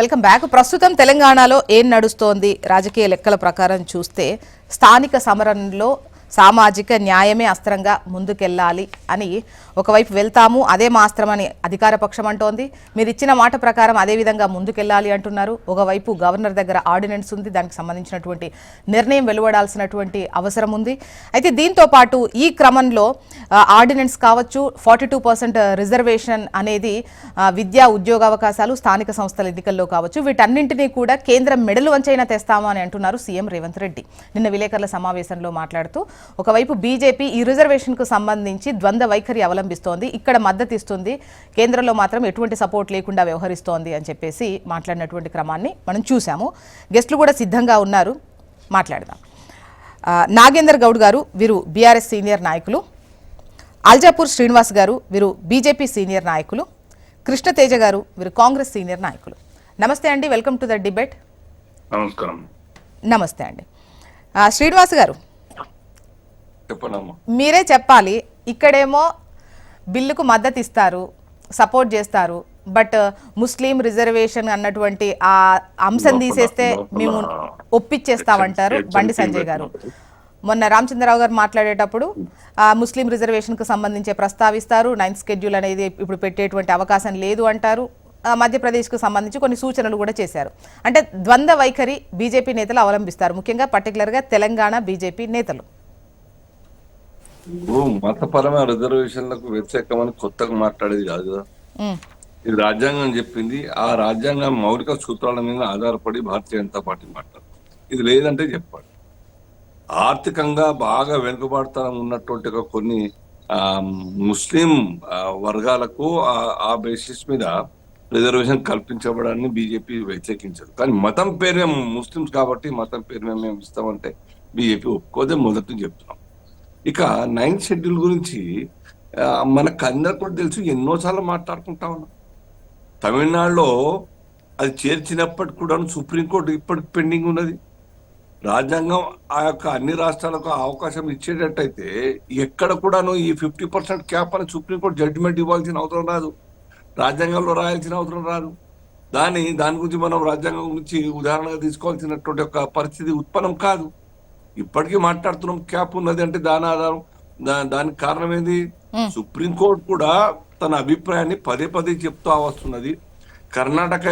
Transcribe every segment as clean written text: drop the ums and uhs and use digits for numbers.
Welcome back. ప్రస్తుతం తెలంగాణలో ఏం నడుస్తోంది రాజకీయ లెక్కల ప్రకారం చూస్తే స్థానిక సమరంలో సామాజిక న్యాయమే అస్త్రంగా ముందుకెళ్లాలి అని ఒకవైపు వెళ్తాము, అదే మా అస్త్రమని అధికార పక్షం అంటోంది. మీరు ఇచ్చిన మాట ప్రకారం అదే విధంగా ముందుకెళ్లాలి అంటున్నారు. ఒకవైపు గవర్నర్ దగ్గర ఆర్డినెన్స్ ఉంది, దానికి సంబంధించినటువంటి నిర్ణయం వెలువడాల్సినటువంటి అవసరం ఉంది. అయితే దీంతో పాటు ఈ క్రమంలో ఆర్డినెన్స్ కావచ్చు, 42% రిజర్వేషన్ అనేది విద్యా ఉద్యోగావకాశాలు, స్థానిక సంస్థల ఎన్నికల్లో కావచ్చు, వీటన్నింటినీ కూడా కేంద్రం మెడలు వంచైనా తెస్తామా అని అంటున్నారు సీఎం రేవంత్ రెడ్డి. నిన్న విలేకరుల సమావేశంలో మాట్లాడుతూ ఒకవైపు బీజేపీ ఈ రిజర్వేషన్ కు సంబంధించి ద్వంద్వ వైఖరి అవలంబిస్తోంది, ఇక్కడ మద్దతు ఇస్తుంది, కేంద్రంలో మాత్రం ఎటువంటి సపోర్ట్ లేకుండా వ్యవహరిస్తోంది అని చెప్పేసి మాట్లాడినటువంటి క్రమాన్ని మనం చూసాము. గెస్టులు కూడా సిద్ధంగా ఉన్నారు, మాట్లాడదాం. నాగేందర్ గౌడ్ గారు, వీరు బీఆర్ఎస్ సీనియర్ నాయకులు. అల్జాపూర్ శ్రీనివాస్ గారు, వీరు బీజేపీ సీనియర్ నాయకులు. కృష్ణతేజ గారు, వీరు కాంగ్రెస్ సీనియర్ నాయకులు. నమస్తే అండి, వెల్కమ్ టు ద డిబేట్. నమస్కారం. నమస్తే అండి. శ్రీనివాస్ గారు, మీరే చెప్పాలి. ఇక్కడేమో బిల్లుకు మద్దతు ఇస్తారు, సపోర్ట్ చేస్తారు, బట్ ముస్లిం రిజర్వేషన్ అన్నటువంటి ఆ అంశం తీసేస్తే మేము ఒప్పించేస్తామంటారు బండి సంజయ్ గారు. మొన్న రామచంద్రరావు గారు మాట్లాడేటప్పుడు ముస్లిం రిజర్వేషన్కు సంబంధించి ప్రస్తావిస్తారు, 9th షెడ్యూల్ అనేది ఇప్పుడు పెట్టేటువంటి అవకాశం లేదు అంటారు. మధ్యప్రదేశ్కు సంబంధించి కొన్ని సూచనలు కూడా చేశారు. అంటే ద్వంద్వ వైఖరి బీజేపీ నేతలు అవలంబిస్తారు, ముఖ్యంగా పర్టికులర్గా తెలంగాణ బీజేపీ నేతలు. మతపరమైన రిజర్వేషన్లకు వ్యతిరేకమని కొత్తగా మాట్లాడేది కాదు కదా. ఇది రాజ్యాంగం చెప్పింది. ఆ రాజ్యాంగం మౌలిక సూత్రాల మీద ఆధారపడి భారతీయ జనతా పార్టీ మాట్లాడుతుంది. ఇది లేదంటే చెప్పాలి. ఆర్థికంగా బాగా వెనుకబాటుతనం ఉన్నటువంటి కొన్ని ముస్లిం వర్గాలకు ఆ బేసిస్ మీద రిజర్వేషన్ కల్పించబడాన్ని బీజేపీ వ్యతిరేకించదు. కానీ మతం పేరు ముస్లిమ్స్ కాబట్టి మతం పేరు మేము ఇస్తామంటే బీజేపీ ఒప్పుకోదే మొదటి చెప్తున్నాం. ఇక 9th షెడ్యూల్ గురించి మనకు అందరు కూడా తెలుసు, ఎన్నోసార్లు మాట్లాడుకుంటా ఉన్నాం. తమిళనాడులో అది చేర్చినప్పటికి కూడా సుప్రీంకోర్టు ఇప్పటికి పెండింగ్ ఉన్నది. రాజ్యాంగం ఆ యొక్క అన్ని రాష్ట్రాలకు అవకాశం ఇచ్చేటట్టయితే ఎక్కడ కూడాను ఈ 50% క్యాప్ అని సుప్రీంకోర్టు జడ్జిమెంట్ ఇవ్వాల్సిన అవసరం రాదు, రాజ్యాంగంలో రాయాల్సిన అవసరం రాదు. దాని గురించి మనం రాజ్యాంగం గురించి ఉదాహరణగా తీసుకోవాల్సినటువంటి ఒక పరిస్థితి ఉత్పన్నం కాదు. ఇప్పటికీ మాట్లాడుతున్నాం క్యాప్ ఉన్నది అంటే దాని ఆధారం, దానికి కారణం ఏంది? సుప్రీంకోర్టు కూడా తన అభిప్రాయాన్ని పదే పదే చెప్తూ వస్తున్నది. కర్ణాటక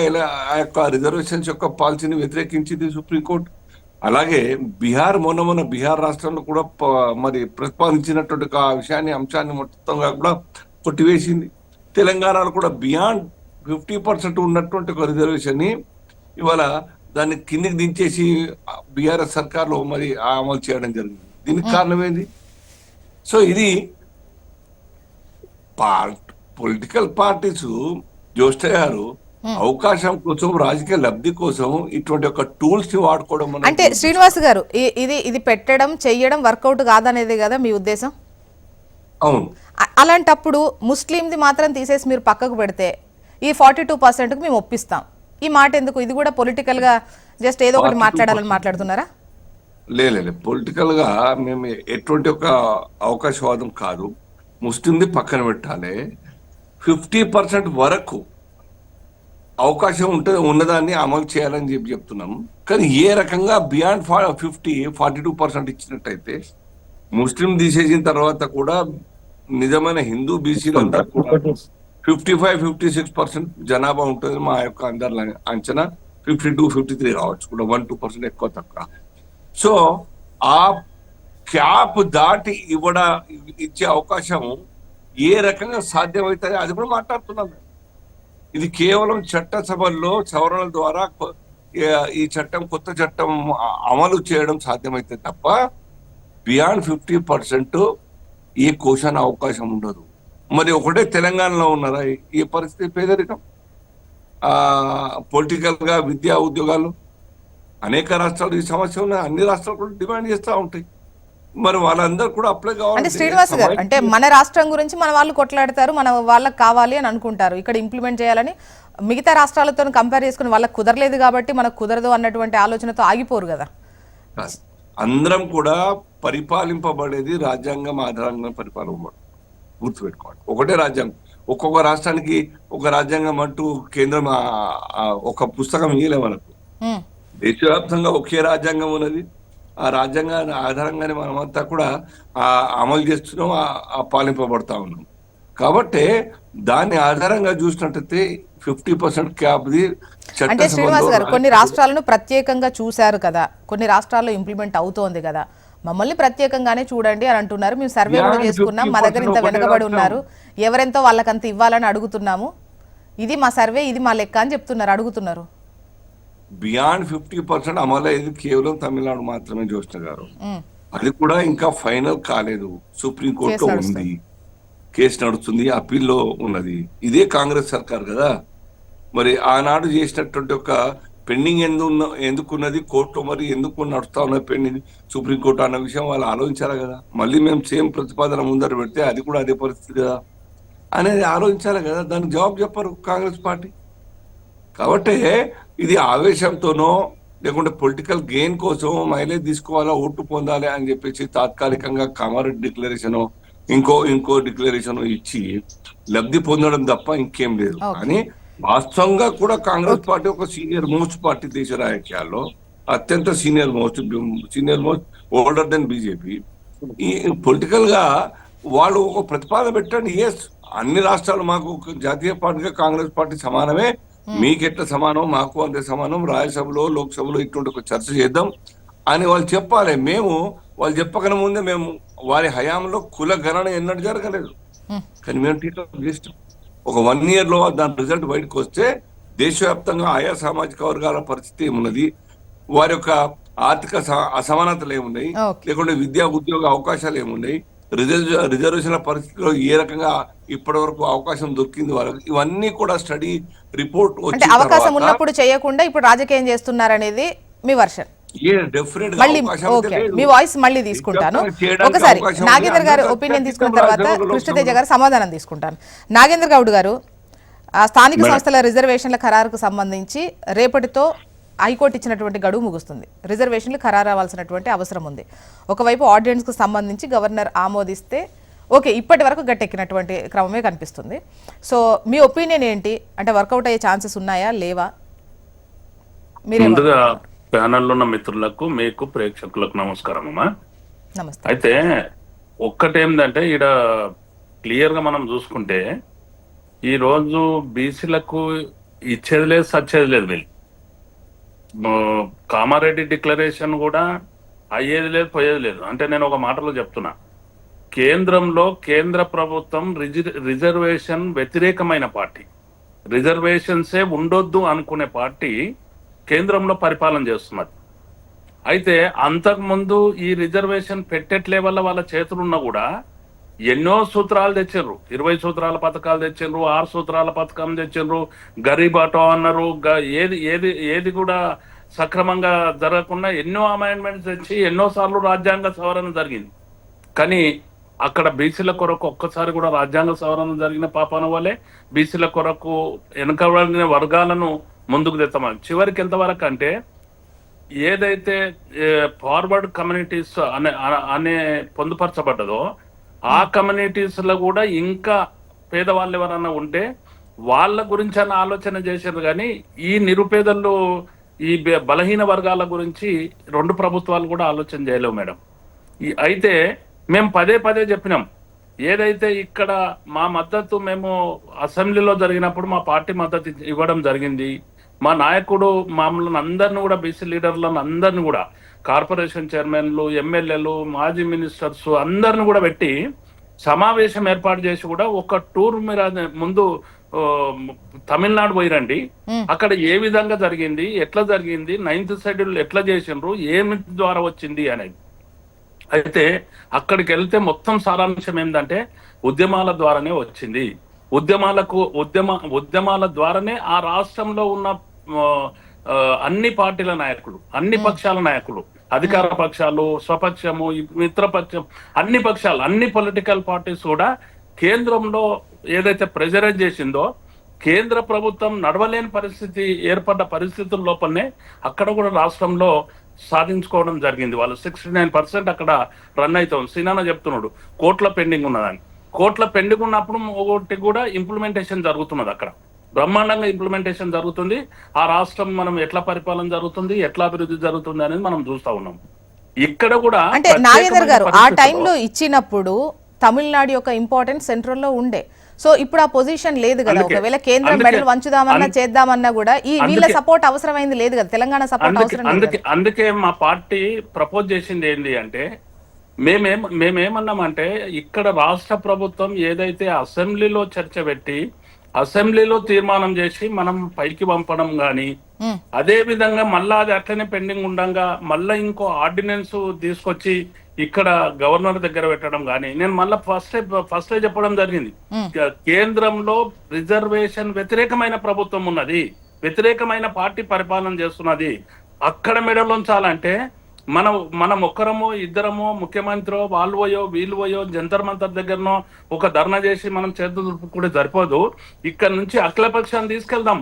ఆ యొక్క రిజర్వేషన్స్ యొక్క పాలసీని వ్యతిరేకించింది సుప్రీంకోర్టు. అలాగే మొన్న బీహార్ రాష్ట్రంలో కూడా మరి ప్రతిపాదించినటువంటి ఆ విషయాన్ని అంశాన్ని మొత్తంగా కూడా కొట్టివేసింది. తెలంగాణలో కూడా బియాండ్ 50% ఉన్నటువంటి ఒక రిజర్వేషన్ ని ఇవాళ దాన్ని కిందికి దించేసి బీఆర్ఎస్ సర్కార్లో మరి అమలు చేయడం జరిగింది. దీనికి కారణం ఏంది? సో ఇది పొలిటికల్ పార్టీస్ జోష్ట గారు అవకాశం కోసం, రాజకీయ లబ్ధి కోసం ఇటువంటి ఒక టూల్స్ ని వాడుకోవడం. అంటే శ్రీనివాస్ గారు, ఇది పెట్టడం చెయ్యడం వర్కౌట్ కాదనేది కదా మీ ఉద్దేశం? అవును. అలాంటప్పుడు ముస్లింది మాత్రం తీసేసి మీరు పక్కకు పెడితే ఈ 42%కు మేము ఒప్పిస్తాం, ఈ మాట ఎందుకు? ఇది కూడా పొలిటికల్ గా జస్ట్ ఏదో ఒకటి మాట్లాడాలని మాట్లాడుతున్నారా? లేదు, పొలిటికల్ గా మేము ఎటువంటి ఒక అవకాశవాదం కాదు. ముస్లింది పక్కన పెట్టాలి. 50% వరకు అవకాశం ఉన్నదాన్ని అమలు చేయాలని చెప్తున్నాం. కానీ ఏ రకంగా బియాండ్ 42% ఇచ్చినట్టయితే ముస్లిం తీసేసిన తర్వాత కూడా నిజమైన హిందూ బీసీలో 55-56% జనాభా ఉంటుంది. మా యొక్క అందరి అంచనా 52-53 కావచ్చు, కూడా 1-2% ఎక్కువ తక్కువ. సో ఆ క్యాప్ దాటి ఇచ్చే అవకాశం ఏ రకంగా సాధ్యమవుతుంది అది కూడా మాట్లాడుతున్నాం. ఇది కేవలం చట్టసభల్లో సవరణల ద్వారా ఈ కొత్త చట్టం అమలు చేయడం సాధ్యమైతే తప్ప బియాండ్ 50% ఈ క్వశ్చన్ అవకాశం ఉండదు. మరి ఒకటే తెలంగాణలో ఉన్నారా ఈ పరిస్థితి? పేదరికం, పొలిటికల్ గా విద్యా ఉద్యోగాలు అనేక రాష్ట్రాలు ఈ సమస్య ఉన్నాయి. అన్ని రాష్ట్రాలు కూడా డిమాండ్ చేస్తూ ఉంటాయి. మరి వాళ్ళందరూ కూడా అప్లై కావాలి. అంటే శ్రీనివాస్ గారు, అంటే మన రాష్ట్రం గురించి మన వాళ్ళు కొట్లాడతారు, మన వాళ్ళకి కావాలి అని అనుకుంటారు, ఇక్కడ ఇంప్లిమెంట్ చేయాలని. మిగతా రాష్ట్రాలతో కంపేర్ చేసుకుని వాళ్ళకి కుదరలేదు కాబట్టి మనకు కుదరదు అన్నటువంటి ఆలోచనతో ఆగిపోరు కదా. అందరం కూడా పరిపాలింపబడేది రాజ్యాంగం ఆధారంగా పరిపాలన గుర్తుపెట్టుకోవాలి. ఒకటే రాజ్యాంగం, ఒక్కొక్క రాష్ట్రానికి ఒక రాజ్యాంగం అంటూ కేంద్రం ఒక పుస్తకం ఇయ్యలే మనకు. ఉమ్, దేశవ్యాప్తంగా ఒకే రాజ్యాంగం ఉన్నది. ఆ రాజ్యాంగాన్ని ఆధారంగానే మనమంతా కూడా అమలు చేస్తున్నాం, పాలింపబడతా ఉన్నాం. కాబట్టి దాన్ని ఆధారంగా చూసినట్టయితే 50% క్యాప్ది అంటే శ్రీనివాస్ గారు కొన్ని చట్టసభలో రాష్ట్రాలను ప్రత్యేకంగా చూశారు కదా, కొన్ని రాష్ట్రాల్లో ఇంప్లిమెంట్ అవుతోంది కదా, మమ్మల్ని ప్రత్యేకంగానే చూడండి అని అంటున్నారు. మేము సర్వే కూడా చేసుకున్నాం, మా దగ్గర ఇంత వెనుకబడి ఉన్నారు, ఎవరెంతో వాళ్ళకంత ఇవ్వాలని అడుగుతున్నాము, ఇది మా సర్వే, ఇది మా లెక్క అని చెప్తున్నారు, అడుగుతున్నారు. బియాండ్ 50% అమలు అయ్యేది కేవలం తమిళనాడు మాత్రమే జోష్ణ గారు. ఉమ్, అది కూడా ఇంకా ఫైనల్ కాలేదు, సుప్రీంకోర్టులో కేసు నడుస్తుంది. ఉంది, కేసు నడుస్తుంది, అప్పీల్లో ఉన్నది. ఇదే కాంగ్రెస్ సర్కార్ కదా. మరి ఆనాడు చేసినటువంటి ఒక పెండింగ్ ఎందుకున్నది కోర్టులో, మరి ఎందుకు నడుస్తా ఉన్నది పెండింగ్ సుప్రీంకోర్టు అన్న విషయం వాళ్ళు ఆలోచించాలి కదా. మళ్ళీ మేము సేమ్ ప్రతిపాదన ముందర పెడితే అది కూడా అదే పరిస్థితి కదా అనేది ఆలోచించాలి కదా. దానికి జవాబు చెప్పరు కాంగ్రెస్ పార్టీ. కాబట్టి ఇది ఆవేశంతోనో లేకుంటే పొలిటికల్ గెయిన్ కోసం మైలేజ్ తీసుకోవాలా, ఓటు పొందాలి అని చెప్పేసి తాత్కాలికంగా కామారెడ్డి డిక్లరేషన్ ఇంకో డిక్లరేషన్ ఇచ్చి లబ్ధి పొందడం తప్ప ఇంకేం లేదు. కానీ వాస్తవంగా కూడా కాంగ్రెస్ పార్టీ ఒక సీనియర్ మోస్ట్ పార్టీ దేశ రాజకీయాల్లో అత్యంత senior most older than BJP. ఈ పొలిటికల్ గా వాళ్ళు ఒక ప్రతిపాదన పెట్టండి, ఎస్ అన్ని రాష్ట్రాలు మాకు జాతీయ పార్టీగా కాంగ్రెస్ పార్టీ సమానమే, మీకెట్లా సమానం మాకు అంతే సమానం, రాజ్యసభలో లోక్సభలో ఇటువంటి ఒక చర్చ చేద్దాం అని వాళ్ళు చెప్పాలి. వాళ్ళు చెప్పకనే ముందే మేము వారి హయాంలో కుల గణన ఎన్నడూ జరగలేదు, కానీ మేము టీచర్ చేస్తాం. ఒక 1 year లో దాని రిజల్ట్ బయటకు వస్తే దేశవ్యాప్తంగా ఆయా సామాజిక వర్గాల పరిస్థితి ఏమున్నది, వారి యొక్క ఆర్థిక అసమానతలు ఏమున్నాయి, లేకుంటే విద్యా ఉద్యోగ అవకాశాలు ఏమున్నాయి, రిజర్వేషన్ల పరిస్థితిలో ఏ రకంగా ఇప్పటి వరకు అవకాశం దొరికింది వాళ్ళకి, ఇవన్నీ కూడా స్టడీ రిపోర్ట్ అంటే అవకాశం ఉన్నప్పుడు చేయకుండా ఇప్పుడు రాజకీయం చేస్తున్నారనేది మీ వర్షన్. మళ్ళీ ఓకే, మీ వాయిస్ మళ్ళీ తీసుకుంటాను. ఒకసారి నాగేంద్ర గారు ఒపీనియన్ తీసుకున్న తర్వాత కృష్ణతేజ గారు సమాధానం తీసుకుంటాను. నాగేంద్ర గౌడ్ గారు, స్థానిక సంస్థల రిజర్వేషన్ల ఖరారుకు సంబంధించి రేపటితో హైకోర్టు ఇచ్చినటువంటి గడువు ముగుస్తుంది. రిజర్వేషన్లు ఖరారు అవ్వాల్సినటువంటి అవసరం ఉంది. ఒకవైపు ఆర్డినెన్స్కు సంబంధించి గవర్నర్ ఆమోదిస్తే ఓకే, ఇప్పటి వరకు గట్టెక్కినటువంటి క్రమమే కనిపిస్తుంది. సో మీ ఒపీనియన్ ఏంటి? అంటే వర్కౌట్ అయ్యే ఛాన్సెస్ ఉన్నాయా లేవా? ముందుగా ప్యానెల్లో ఉన్న మిత్రులకు, మీకు, ప్రేక్షకులకు నమస్కారం అమ్మా. నమస్తే. అయితే ఒక్కటేందంటే ఈడ క్లియర్ గా మనం చూసుకుంటే ఈ రోజు బీసీలకు ఇచ్చేది లేదు, సచ్చేది లేదు. వీళ్ళు కామారెడ్డి డిక్లరేషన్ కూడా అయ్యేది లేదు, పోయేది లేదు. అంటే నేను ఒక మాటలో చెప్తున్నా, కేంద్రంలో కేంద్ర ప్రభుత్వం రిజర్వేషన్ వ్యతిరేకమైన పార్టీ, రిజర్వేషన్సే ఉండొద్దు అనుకునే పార్టీ కేంద్రంలో పరిపాలన చేస్తున్నది. అయితే అంతకుముందు ఈ రిజర్వేషన్ పెట్టెట్లే వల్ల వాళ్ళ చేతులున్నా కూడా ఎన్నో సూత్రాలు తెచ్చిండ్రు. 20 సూత్రాల పథకాలు తెచ్చిండ్రు, 6 సూత్రాల పథకం తెచ్చిండ్రు, గరీబ్ ఆటో అన్నారు. ఏది కూడా సక్రమంగా జరగకుండా ఎన్నో అమెండ్మెంట్స్ తెచ్చి ఎన్నోసార్లు రాజ్యాంగ సవరణ జరిగింది. కానీ అక్కడ బీసీల కొరకు ఒక్కసారి కూడా రాజ్యాంగ సవరణ జరిగిన పాపాన వల్లే బీసీల కొరకు వెనుకబడిన వర్గాలను ముందుకు తెస్తామని చివరికి ఎంతవరకు అంటే ఏదైతే ఫార్వర్డ్ కమ్యూనిటీస్ అనే పొందుపరచబడ్డదో ఆ కమ్యూనిటీస్ లో కూడా ఇంకా పేదవాళ్ళు ఎవరన్నా ఉంటే వాళ్ళ గురించి అన్న ఆలోచన చేశారు. కానీ ఈ నిరుపేదలు, ఈ బలహీన వర్గాల గురించి 2 ప్రభుత్వాలు కూడా ఆలోచన చేయలేవు మేడం. అయితే మేము పదే చెప్పినాం, ఏదైతే ఇక్కడ మా మద్దతు మేము అసెంబ్లీలో జరిగినప్పుడు మా పార్టీ మద్దతు ఇవ్వడం జరిగింది. మా నాయకుడు మమ్మల్ని అందరిని కూడా, బీసీ లీడర్లను అందరిని కూడా, కార్పొరేషన్ చైర్మన్లు, ఎమ్మెల్యేలు, మాజీ మినిస్టర్స్ అందరిని కూడా పెట్టి సమావేశం ఏర్పాటు చేసి కూడా ఒక టూర్ మీరు ముందు తమిళనాడు పోయిరండి, అక్కడ ఏ విధంగా జరిగింది, ఎట్లా జరిగింది, 9th షెడ్యూల్ ఎట్లా చేసిండ్రు, ఏమి ద్వారా వచ్చింది అనేది. అయితే అక్కడికి వెళ్తే మొత్తం సారాంశం ఏంటంటే ఉద్యమాల ద్వారానే వచ్చింది. ఉద్యమాల ద్వారానే ఆ రాష్ట్రంలో ఉన్న అన్ని పార్టీల నాయకులు, అన్ని పక్షాల నాయకులు, అధికార పక్షాలు, స్వపక్షము, మిత్రపక్షం, అన్ని పక్షాలు, అన్ని పొలిటికల్ పార్టీస్ కూడా కేంద్రంలో ఏదైతే ప్రెజరైజ్ చేసిందో, కేంద్ర ప్రభుత్వం నడవలేని పరిస్థితి ఏర్పడ్డ పరిస్థితుల లోపలనే అక్కడ కూడా రాష్ట్రంలో సాధించుకోవడం జరిగింది. వాళ్ళు 69% అక్కడ రన్ అవుతాం. సినానా చెప్తున్నాడు కోట్ల పెండింగ్ ఉన్నదని. కోట్ల పెండింగ్ ఉన్నప్పుడు ఒకటి కూడా ఇంప్లిమెంటేషన్ జరుగుతున్నది అక్కడ బ్రహ్మాండంగా ఇంప్లిమెంటేషన్ జరుగుతుంది. ఆ రాష్ట్రం మనం ఎట్లా పరిపాలన జరుగుతుంది, ఎట్లా అభివృద్ధి జరుగుతుంది అనేది మనం చూస్తా ఉన్నాం. ఇక్కడ కూడా అంటే నాగేందర్ గారు ఆ టైంలో ఇచ్చినప్పుడు తమిళనాడు యొక్క ఇంపార్టెన్స్ సెంట్రల్ లో ఉండే. సో ఇప్పుడు ఆ పొజిషన్ లేదు కదా. ఒకవేళ కేంద్రం మెడల్ వంచుదామన్నా చేద్దామన్నా కూడా ఈ వీళ్ళ సపోర్ట్ అవసరమైంది లేదు కదా. తెలంగాణ సపోర్ట్ అవసరం లేదు. అందుకే మా పార్టీ ప్రపోజ్ చేసింది ఏంటి అంటే మేమేమన్నామంటే ఇక్కడ రాష్ట్ర ప్రభుత్వం ఏదైతే అసెంబ్లీలో చర్చ పెట్టి అసెంబ్లీలో తీర్మానం చేసి మనం పైకి పంపడం గాని, అదే విధంగా మళ్ళా అది అట్లనే పెండింగ్ ఉండగా మళ్ళా ఇంకో ఆర్డినెన్స్ తీసుకొచ్చి ఇక్కడ గవర్నర్ దగ్గర పెట్టడం కానీ, నేను మళ్ళీ ఫస్ట్ చెప్పడం జరిగింది. కేంద్రంలో రిజర్వేషన్ వ్యతిరేకమైన ప్రభుత్వం ఉన్నది, వ్యతిరేకమైన పార్టీ పరిపాలన చేస్తున్నది. అక్కడ మెడలుంచాలంటే మనం ఒక్కరమో ఇద్దరమో ముఖ్యమంత్రి వాళ్ళు పోయో వీళ్ళు పోయో జంతర్ మంతర్ దగ్గరనో ఒక ధర్నా చేసి మనం చేతులు కూడా సరిపోదు. ఇక్కడ నుంచి అఖిలపక్షాన్ని తీసుకెళ్దాం.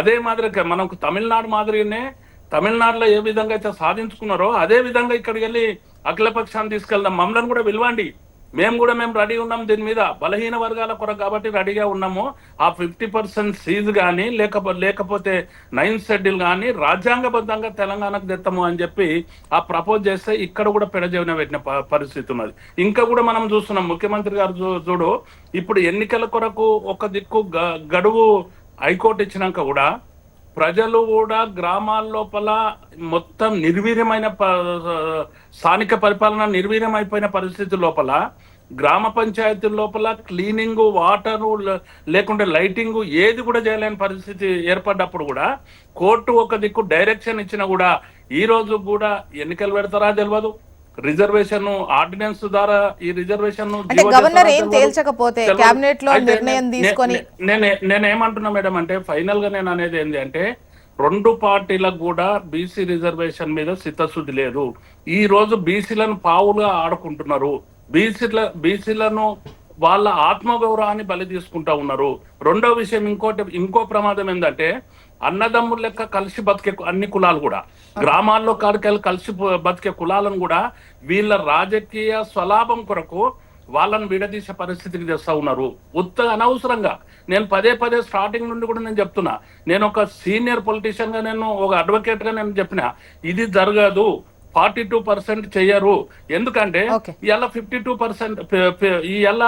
అదే మాదిరిగా మనకు తమిళనాడు మాదిరిగానే తమిళనాడులో ఏ విధంగా అయితే సాధించుకున్నారో అదే విధంగా ఇక్కడికి వెళ్ళి అఖిలపక్షాన్ని తీసుకెళ్దాం. మమ్మల్ని కూడా పిలవండి, మేము రెడీ ఉన్నాం దీని మీద. బలహీన వర్గాల కొరకు కాబట్టి రెడీగా ఉన్నాము. ఆ 50% సీజ్ కానీ లేకపోతే 9th షెడ్యూల్ కానీ రాజ్యాంగబద్ధంగా తెలంగాణకు తెస్తాము అని చెప్పి ఆ ప్రపోజ్ చేస్తే ఇక్కడ కూడా పెడజెవిన పెట్టిన పరిస్థితి ఉన్నది. ఇంకా కూడా మనం చూస్తున్నాం, ముఖ్యమంత్రి గారు చూడు ఇప్పుడు ఎన్నికల కొరకు ఒక దిక్కు గడువు హైకోర్టు ఇచ్చినాక కూడా ప్రజలు కూడా గ్రామాల లోపల మొత్తం నిర్వీర్యమైన స్థానిక పరిపాలన నిర్వీర్యం అయిపోయిన పరిస్థితి లోపల గ్రామ పంచాయతీల లోపల క్లీనింగ్, వాటరు లేకుంటే లైటింగ్ ఏది కూడా చేయలేని పరిస్థితి ఏర్పడ్డప్పుడు కూడా కోర్టు ఒక దిక్కు డైరెక్షన్ ఇచ్చినా కూడా ఈ రోజు కూడా ఎన్నికలు పెడతారా తెలియదు. రిజర్వేషన్ ఆర్డినెన్స్ ద్వారా ఈ రిజర్వేషన్ గవర్నర్ ఏం తేల్చకపోతే కేబినెట్ లో నిర్ణయం తీసుకొని నేనేమంటున్నా మేడం అంటే ఫైనల్ గా నేను అనేది ఏంటి అంటే రెండు పార్టీలకు కూడా బీసీ రిజర్వేషన్ మీద చిత్తశుద్ధి లేదు. ఈ రోజు బీసీలను పావులుగా ఆడుకుంటున్నారు. బీసీలను వాళ్ళ ఆత్మగౌరవాన్ని బలి తీసుకుంటా ఉన్నారు. రెండో విషయం ఇంకో ప్రమాదం ఏంటంటే అన్నదమ్ముల లెక్క కలిసి బతికే అన్ని కులాలు కూడా గ్రామాల్లో కాడికెళ్ళి కలిసి బతికే కులాలను కూడా వీళ్ళ రాజకీయ స్వలాభం కొరకు వాళ్ళని విడదీసే పరిస్థితికి తెస్తా ఉన్నారు. అనవసరంగా నేను పదే స్టార్టింగ్ నుండి కూడా నేను చెప్తున్నా, నేను ఒక సీనియర్ పొలిటీషియన్ గా నేను ఒక అడ్వకేట్ గా నేను చెప్పిన ఇది జరగదు. 42% చెయ్యరు. ఎందుకంటే ఇవాళ 52% ఇవాళ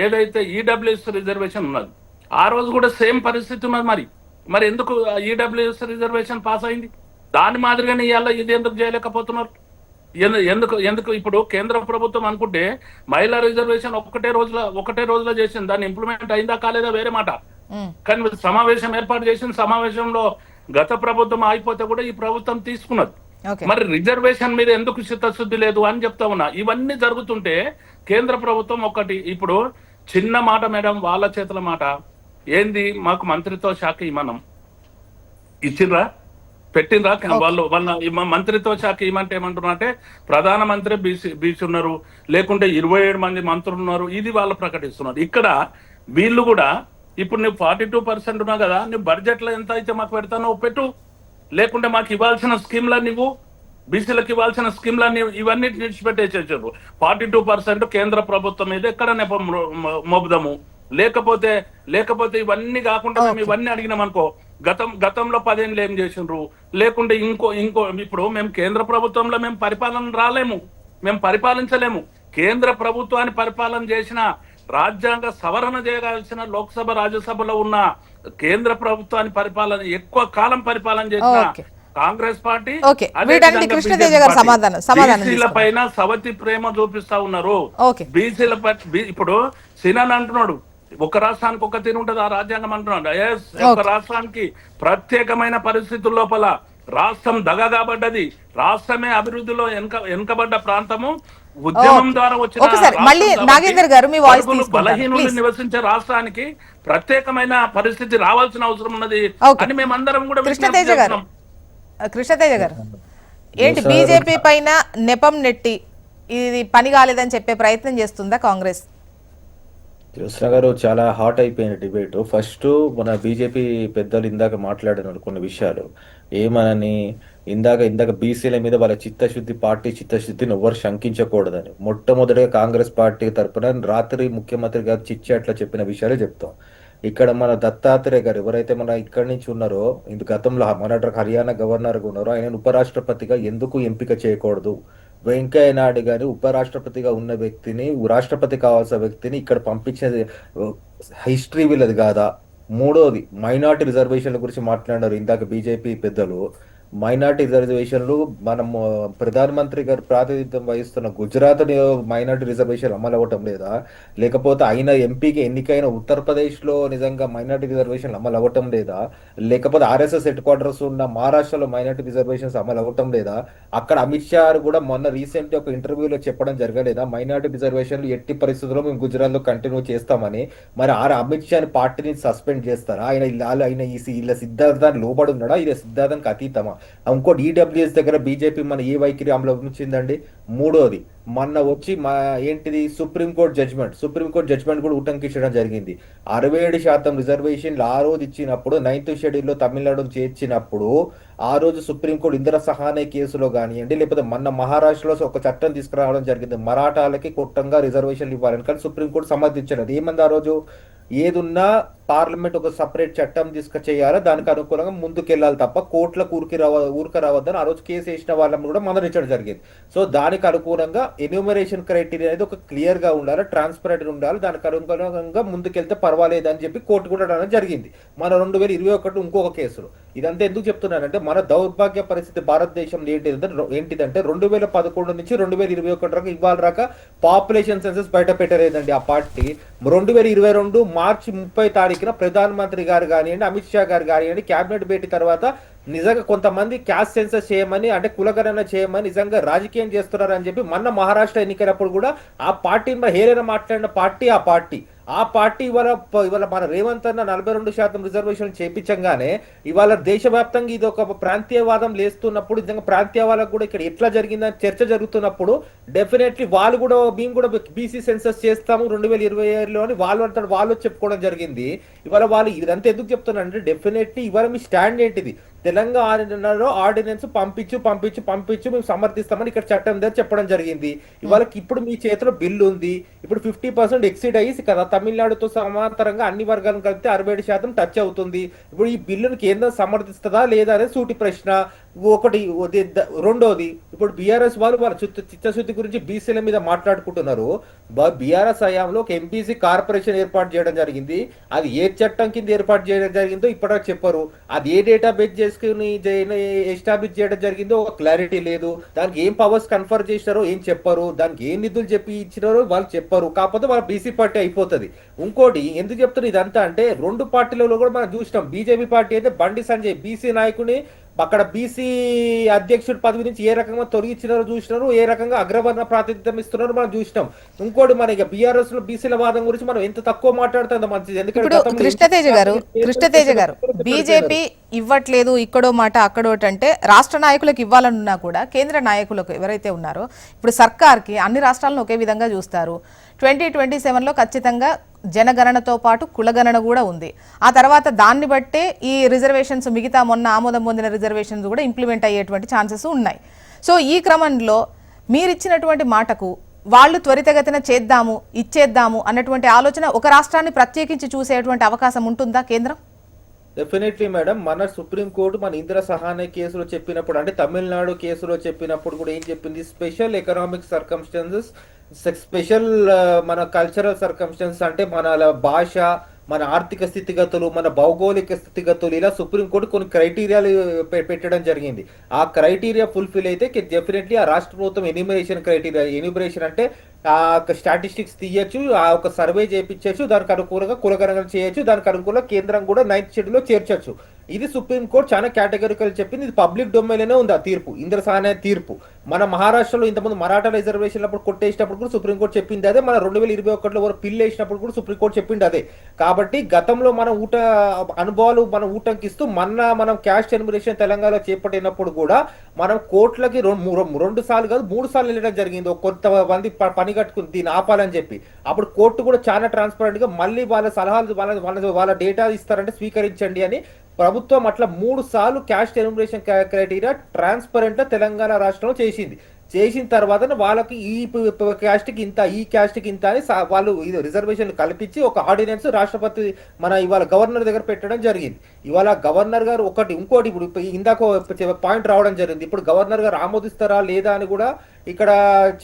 ఏదైతే ఈడబ్ల్యూఎస్ రిజర్వేషన్ ఉన్నది ఆ రోజు కూడా సేమ్ పరిస్థితి ఉన్నది. మరి ఎందుకు ఈడబ్ల్యూఎస్ రిజర్వేషన్ పాస్ అయింది? దాని మాదిరిగానే ఇవాళ ఇది ఎందుకు చేయలేకపోతున్నారు? ఎందుకు ఇప్పుడు కేంద్ర ప్రభుత్వం అనుకుంటే మహిళా రిజర్వేషన్ ఒకటే రోజులో చేసింది, దాన్ని ఇంప్లిమెంట్ అయిందా కాలేదా వేరే మాట. కానీ సమావేశం ఏర్పాటు చేసిన సమావేశంలో గత ప్రభుత్వం అయిపోతే కూడా ఈ ప్రభుత్వం తీసుకున్నది. మరి రిజర్వేషన్ మీద ఎందుకు చిత్తశుద్ధి లేదు అని చెప్తా ఉన్నా. ఇవన్నీ జరుగుతుంటే కేంద్ర ప్రభుత్వం ఒకటి ఇప్పుడు చిన్న మాట మేడం, వాళ్ళ చేతుల మాట ఏంది, మాకు మంత్రిత్వ శాఖ ఇమ్మనం ఇచ్చిండ్రా పెట్టిండ్రా? వాళ్ళ మంత్రిత్వ శాఖ ఇమ్మంటే ఏమంటున్నా అంటే ప్రధానమంత్రి బీసీ ఉన్నారు, లేకుంటే 27 మంది మంత్రులు ఉన్నారు, ఇది వాళ్ళు ప్రకటిస్తున్నారు. ఇక్కడ వీళ్ళు కూడా ఇప్పుడు నువ్వు 42% ఉన్నావు కదా, నువ్వు బడ్జెట్లో ఎంత అయితే మాకు పెడతానో పెట్టు, లేకుంటే మాకు ఇవ్వాల్సిన స్కీమ్లా నువ్వు బీసీలకు ఇవ్వాల్సిన స్కీమ్లన్నీ ఇవన్నీ విడిచిపెట్టేసేసారు. 42% కేంద్ర ప్రభుత్వం మీద ఎక్కడ నెపం మోపుదాము, లేకపోతే ఇవన్నీ కాకుండా మేము ఇవన్నీ అడిగినాం అనుకో, గతంలో 10 ఏళ్ళు ఏం చేసిండ్రు, లేకుంటే ఇంకో ఇప్పుడు మేము కేంద్ర ప్రభుత్వంలో మేము పరిపాలన రాలేము, మేము పరిపాలించలేము. కేంద్ర ప్రభుత్వాన్ని పరిపాలన చేసిన రాజ్యాంగ సవరణ చేయవలసిన లోక్సభ రాజ్యసభలో ఉన్న కేంద్ర ప్రభుత్వాన్ని ఎక్కువ కాలం పరిపాలన చేసిన కాంగ్రెస్ పార్టీ బీసీల పైన సవతి ప్రేమ చూపిస్తా ఉన్నారు. బీసీల ఇప్పుడు సినాన్ అంటున్నాడు ఒక రాష్ట్రానికి ఒక తీరు ఉంటుంది ఆ రాజ్యాంగం అంటున్నాడు. ఒక రాష్ట్రానికి ప్రత్యేకమైన పరిస్థితుల లోపల రాష్ట్రం దగగాబడ్డది, రాష్ట్రమే అభివృద్ధిలో వెనుకబడ్డ ప్రాంతము, ఉద్యమం ద్వారా వచ్చిన బలహీనులు నివసించే రాష్ట్రానికి ప్రత్యేకమైన పరిస్థితి రావాల్సిన అవసరం ఉన్నది అని మేమందరం కూడా కృష్ణతేజ గారు ఏంటి బీజేపీ పైన నెపం నెట్టి ఇది పని కాలేదని చెప్పే ప్రయత్నం చేస్తుందా కాంగ్రెస్? జ్యోత్స్న గారు, చాలా హాట్ అయిపోయిన డిబేట్. ఫస్ట్ మన బీజేపీ పెద్దలు ఇందాక మాట్లాడినారు కొన్ని విషయాలు, ఏమనని ఇందాక బీసీల మీద వాళ్ళ చిత్తశుద్ధి, పార్టీ చిత్తశుద్ధిని ఎవరు శంకించకూడదని మొట్టమొదటిగా కాంగ్రెస్ పార్టీ తరపున రాత్రి ముఖ్యమంత్రి గారు చిట్చాట్లో చెప్పిన విషయాలే చెప్తాం. ఇక్కడ మన దత్తాత్రేయ గారు ఎవరైతే మన ఇక్కడి నుంచి ఉన్నారో, ఇది గతంలో మన హర్యానా గవర్నర్గా ఉన్నారో, ఆయన ఉపరాష్ట్రపతిగా ఎందుకు ఎంపిక చేయకూడదు? వెంకయ్య నాయుడు గారి ఉపరాష్ట్రపతిగా ఉన్న వ్యక్తిని, రాష్ట్రపతి కావాల్సిన వ్యక్తిని ఇక్కడ పంపించేది హిస్టరీ వీళ్ళది కాదా? మూడోది, మైనార్టీ రిజర్వేషన్ల గురించి మాట్లాడారు ఇందాక బీజేపీ పెద్దలు. మైనార్టీ రిజర్వేషన్లు మనం ప్రధానమంత్రి గారు ప్రాతినిధ్యం వహిస్తున్న గుజరాత్ మైనార్టీ రిజర్వేషన్ అమలు అవ్వటం లేదా? లేకపోతే ఆయన ఎంపీకి ఎన్నికైన ఉత్తరప్రదేశ్లో నిజంగా మైనార్టీ రిజర్వేషన్లు అమలు అవ్వటం లేదా? లేకపోతే ఆర్ఎస్ఎస్ హెడ్ క్వార్టర్స్ ఉన్న మహారాష్ట్రలో మైనార్టీ రిజర్వేషన్స్ అమలు అవ్వటం లేదా? అక్కడ అమిత్ షా కూడా మొన్న రీసెంట్ ఒక ఇంటర్వ్యూలో చెప్పడం జరగలేదా మైనార్టీ రిజర్వేషన్లు ఎట్టి పరిస్థితుల్లో మేము గుజరాత్లో కంటిన్యూ చేస్తామని? మరి అమిత్ షాని పార్టీని సస్పెండ్ చేస్తారా? ఆయన వీళ్ళ సిద్ధాంతాన్ని లోబడి ఉన్నాడా? ఇలా సిద్ధాంతానికి అతీతమా? ఇంకోటి ఈడబ్ల్యూఎస్ దగ్గర బీజేపీ మన ఏ వైఖరి అమలుచిందండి? మూడోది, మొన్న వచ్చి ఏంటిది సుప్రీంకోర్టు జడ్జ్మెంట్ కూడా ఉటంకించడం జరిగింది. 67% రిజర్వేషన్లు ఆ రోజు ఇచ్చినప్పుడు, 9th షెడ్యూల్లో తమిళనాడును చేర్చినప్పుడు, ఆ రోజు సుప్రీంకోర్టు ఇందిరా సహానే కేసులో కానివ్వండి, లేకపోతే మొన్న మహారాష్ట్రలో ఒక చట్టం తీసుకురావడం జరిగింది, మరాఠాలకి కొట్టంగా రిజర్వేషన్లు ఇవ్వాలని. కానీ సుప్రీంకోర్టు సమర్థించలేదు. ఏమంది ఆ రోజు? ఏదున్నా పార్లమెంట్ ఒక సపరేట్ చట్టం తీసుకొచ్చేయాలి, దానికి అనుకూలంగా ముందుకెళ్ళాలి తప్ప కోర్టులకు ఊరిక రావద్దని ఆ రోజు కేసు వేసిన వాళ్ళని కూడా మందలించడం జరిగింది. సో దానికి అనుకూలంగా ఎన్యూమరేషన్ క్రైటీరియా అనేది ఒక క్లియర్ గా ఉండాలి, ట్రాన్స్పరెంట్ ఉండాలి, దానికి అనుకూలంగా ముందుకెళ్తే పర్వాలేదు అని చెప్పి కోర్టు కూడా అనడం జరిగింది మన 2021 ఇంకొక కేసులో. ఇదంతా ఎందుకు చెప్తున్నానంటే, మన దౌర్భాగ్య పరిస్థితి భారతదేశంలో ఏంటిదంటే 2011 నుంచి 2021 వరకు ఇవాళ రాక పాపులేషన్ సెన్సస్ బయట పెట్టలేదండి ఆ పార్టీ. 2022 మార్చి 30 తారీఖున ప్రధానమంత్రి గారు కానివ్వండి, అమిత్ షా గారు కానివ్వండి, క్యాబినెట్ భేటీ తర్వాత నిజంగా కొంతమంది క్యాస్ట్ సెన్సస్ చేయమని, అంటే కులగణన చేయమని నిజంగా రాజకీయం చేస్తున్నారని చెప్పి మొన్న మహారాష్ట్ర ఎన్నికలప్పుడు కూడా ఆ పార్టీని హేళన మాట్లాడిన పార్టీ ఆ పార్టీ ఇవాళ మన రేవంత్ అన్న 42% రిజర్వేషన్ చేపించగానే ఇవాళ దేశవ్యాప్తంగా ఇది ఒక ప్రాంతీయవాదం లేస్తున్నప్పుడు, నిజంగా ప్రాంతీయవాళ్ళకు కూడా ఇక్కడ ఎట్లా జరిగిందని చర్చ జరుగుతున్నప్పుడు డెఫినెట్లీ మేము కూడా బీసీ సెన్సస్ చేస్తాము 2027లో అని వాళ్ళు చెప్పుకోవడం జరిగింది. ఇవాళ వాళ్ళు ఇదంతా ఎందుకు చెప్తున్నారంటే, డెఫినెట్లీ ఇవాళ మీ స్టాండ్ ఏంటిది? తెలంగాణలో ఆర్డినెన్స్ పంపించు మేము సమర్థిస్తామని ఇక్కడ చట్టం దగ్గర చెప్పడం జరిగింది. ఇప్పుడు మీ చేతిలో బిల్లు ఉంది. ఇప్పుడు 50% ఎక్సీడ్ అయ్యి కదా తమిళనాడుతో సమాంతరంగా అన్ని వర్గాలను కలిపితే 67% టచ్ అవుతుంది. ఇప్పుడు ఈ బిల్లును కేంద్రం సమర్థిస్తుందా లేదా అనేది సూటి ప్రశ్న. ఒకటి. రెండోది, ఇప్పుడు బీఆర్ఎస్ వాళ్ళ చిత్తశుద్ధి గురించి బీసీల మీద మాట్లాడుకుంటున్నారు. బీఆర్ఎస్ హయాంలో ఒక ఎంపీసీ కార్పొరేషన్ ఏర్పాటు చేయడం జరిగింది. అది ఏ చట్టం కింద ఏర్పాటు చేయడం జరిగిందో ఇప్పటివరకు చెప్పరు. అది ఏ డేటా బేస్ చేసుకుని ఎస్టాబ్లిష్ చేయడం జరిగిందో ఒక క్లారిటీ లేదు. దానికి ఏం పవర్స్ కన్ఫర్ చేసినారో ఏం చెప్పరు. దానికి ఏం నిధులు చెప్పి ఇచ్చినారో వాళ్ళు చెప్పరు. కాకపోతే వాళ్ళ బీసీ పార్టీ అయిపోతుంది. ఇంకోటి ఎందుకు చెప్తున్నారు ఇదంతా అంటే, రెండు పార్టీలలో కూడా మనం చూసినాం. బీజేపీ పార్టీ అయితే బండి సంజయ్ బీసీ నాయకుని అక్కడ బీసీ అధ్యక్షుడి పదవి నుంచి ఏ రకంగా తొలగించినారో చూసినారు, ఏ రకంగా అగ్రవర్ణ ప్రాతినిధ్యం ఇస్తున్నారో మనం చూసినాం. ఇంకోటి మన ఇక బీఆర్ఎస్ లో బీసీల వాదం గురించి మనం ఎంత తక్కువ మాట్లాడుతుందో మంచిది. ఎందుకంటే కృష్ణతేజ గారు బీజేపీ ఇవ్వట్లేదు, ఇక్కడో మాట అక్కడోటి అంటే, రాష్ట్ర నాయకులకు ఇవ్వాలన్నా కూడా కేంద్ర నాయకులకు ఎవరైతే ఉన్నారో ఇప్పుడు సర్కార్కి అన్ని రాష్ట్రాలను ఒకే విధంగా చూస్తారు. 2027లో ఖచ్చితంగా జనగణనతో పాటు కులగణన కూడా ఉంది. ఆ తర్వాత దాన్ని బట్టే ఈ రిజర్వేషన్స్, మిగతా మొన్న ఆమోదం పొందిన రిజర్వేషన్స్ కూడా ఇంప్లిమెంట్ అయ్యేటువంటి ఛాన్సెస్ ఉన్నాయి. సో ఈ క్రమంలో మీరిచ్చినటువంటి మాటకు వాళ్ళు త్వరితగతిన ఇచ్చేద్దాము అన్నటువంటి ఆలోచన ఒక రాష్ట్రాన్ని ప్రత్యేకించి చూసేటువంటి అవకాశం ఉంటుందా కేంద్రం? Definitely madam. మన సుప్రీంకోర్టు మన ఇందిరా సహానే కేసులో చెప్పినప్పుడు, అంటే తమిళనాడు కేసులో చెప్పినప్పుడు కూడా ఏం చెప్పింది? స్పెషల్ ఎకనామిక్ సర్కమ్స్టాన్సెస్, స్పెషల్ మన కల్చరల్ సర్కమ్స్టాన్సెస్, అంటే మన భాష, మన ఆర్థిక స్థితిగతులు, మన భౌగోళిక స్థితిగతులు, ఇలా సుప్రీంకోర్టు కొన్ని క్రైటీరియాలు పెట్టడం జరిగింది. ఆ క్రైటీరియా ఫుల్ఫిల్ అయితే డెఫినెట్లీ ఆ రాష్ట్ర ప్రభుత్వం ఎన్యూమరేషన్ అంటే ఆ స్టాటిస్టిక్స్ తీయచ్చు, ఆ ఒక సర్వే చేయించచ్చు, దానికి అనుకూలంగా కులగణన చేయొచ్చు, దానికి అనుకూలంగా కేంద్రం కూడా 9th షెడ్యూల్లో చేర్చచ్చు. ఇది సుప్రీంకోర్టు చాలా కేటగిరికల్ చెప్పింది. ఇది పబ్లిక్ డొమైన్లోనే ఉంది ఆ తీర్పు, ఇందిరా సహానే తీర్పు. మన మహారాష్ట్రలో ఇంతకుముందు మరాఠా రిజర్వేషన్ అప్పుడు కొట్టేసినప్పుడు కూడా సుప్రీంకోర్టు చెప్పింది అదే. మన 2021లో పిల్లు వేసినప్పుడు కూడా సుప్రీంకోర్టు చెప్పింది అదే. కాబట్టి గతంలో మన అనుభవాలు మనం ఊటంకిస్తూ మనం క్యాస్ట్ ఎన్యూమరేషన్ తెలంగాణలో చేపట్టినప్పుడు కూడా మనం కోర్టులకి 2 సార్లు కాదు 3 సార్లు వెళ్ళడం జరిగింది. కొంతమంది పని కట్టుకుని దీన్ని ఆపాలని చెప్పి. అప్పుడు కోర్టు కూడా చాలా ట్రాన్స్పరెంట్ గా మళ్ళీ వాళ్ళ సలహాలు వాళ్ళ డేటా ఇస్తారంటే స్వీకరించండి అని ప్రభుత్వం అట్లా 3 సార్లు క్యాస్ట్ ఎన్యూమరేషన్ క్రైటీరియా ట్రాన్స్పరెంట్ గా తెలంగాణ రాష్ట్రంలో చేసిన తర్వాత వాళ్ళకి ఈ క్యాస్ట్ కి ఇంత, ఈ క్యాస్ట్ కి ఇంత అని వాళ్ళు రిజర్వేషన్ కల్పించి ఒక ఆర్డినెన్స్ రాష్ట్రపతి ఇవాళ గవర్నర్ దగ్గర పెట్టడం జరిగింది. ఇవాళ గవర్నర్ గారు ఇంకోటి ఇప్పుడు ఇందాక పాయింట్ రావడం జరిగింది. ఇప్పుడు గవర్నర్ గారు ఆమోదిస్తారా లేదా అని కూడా ఇక్కడ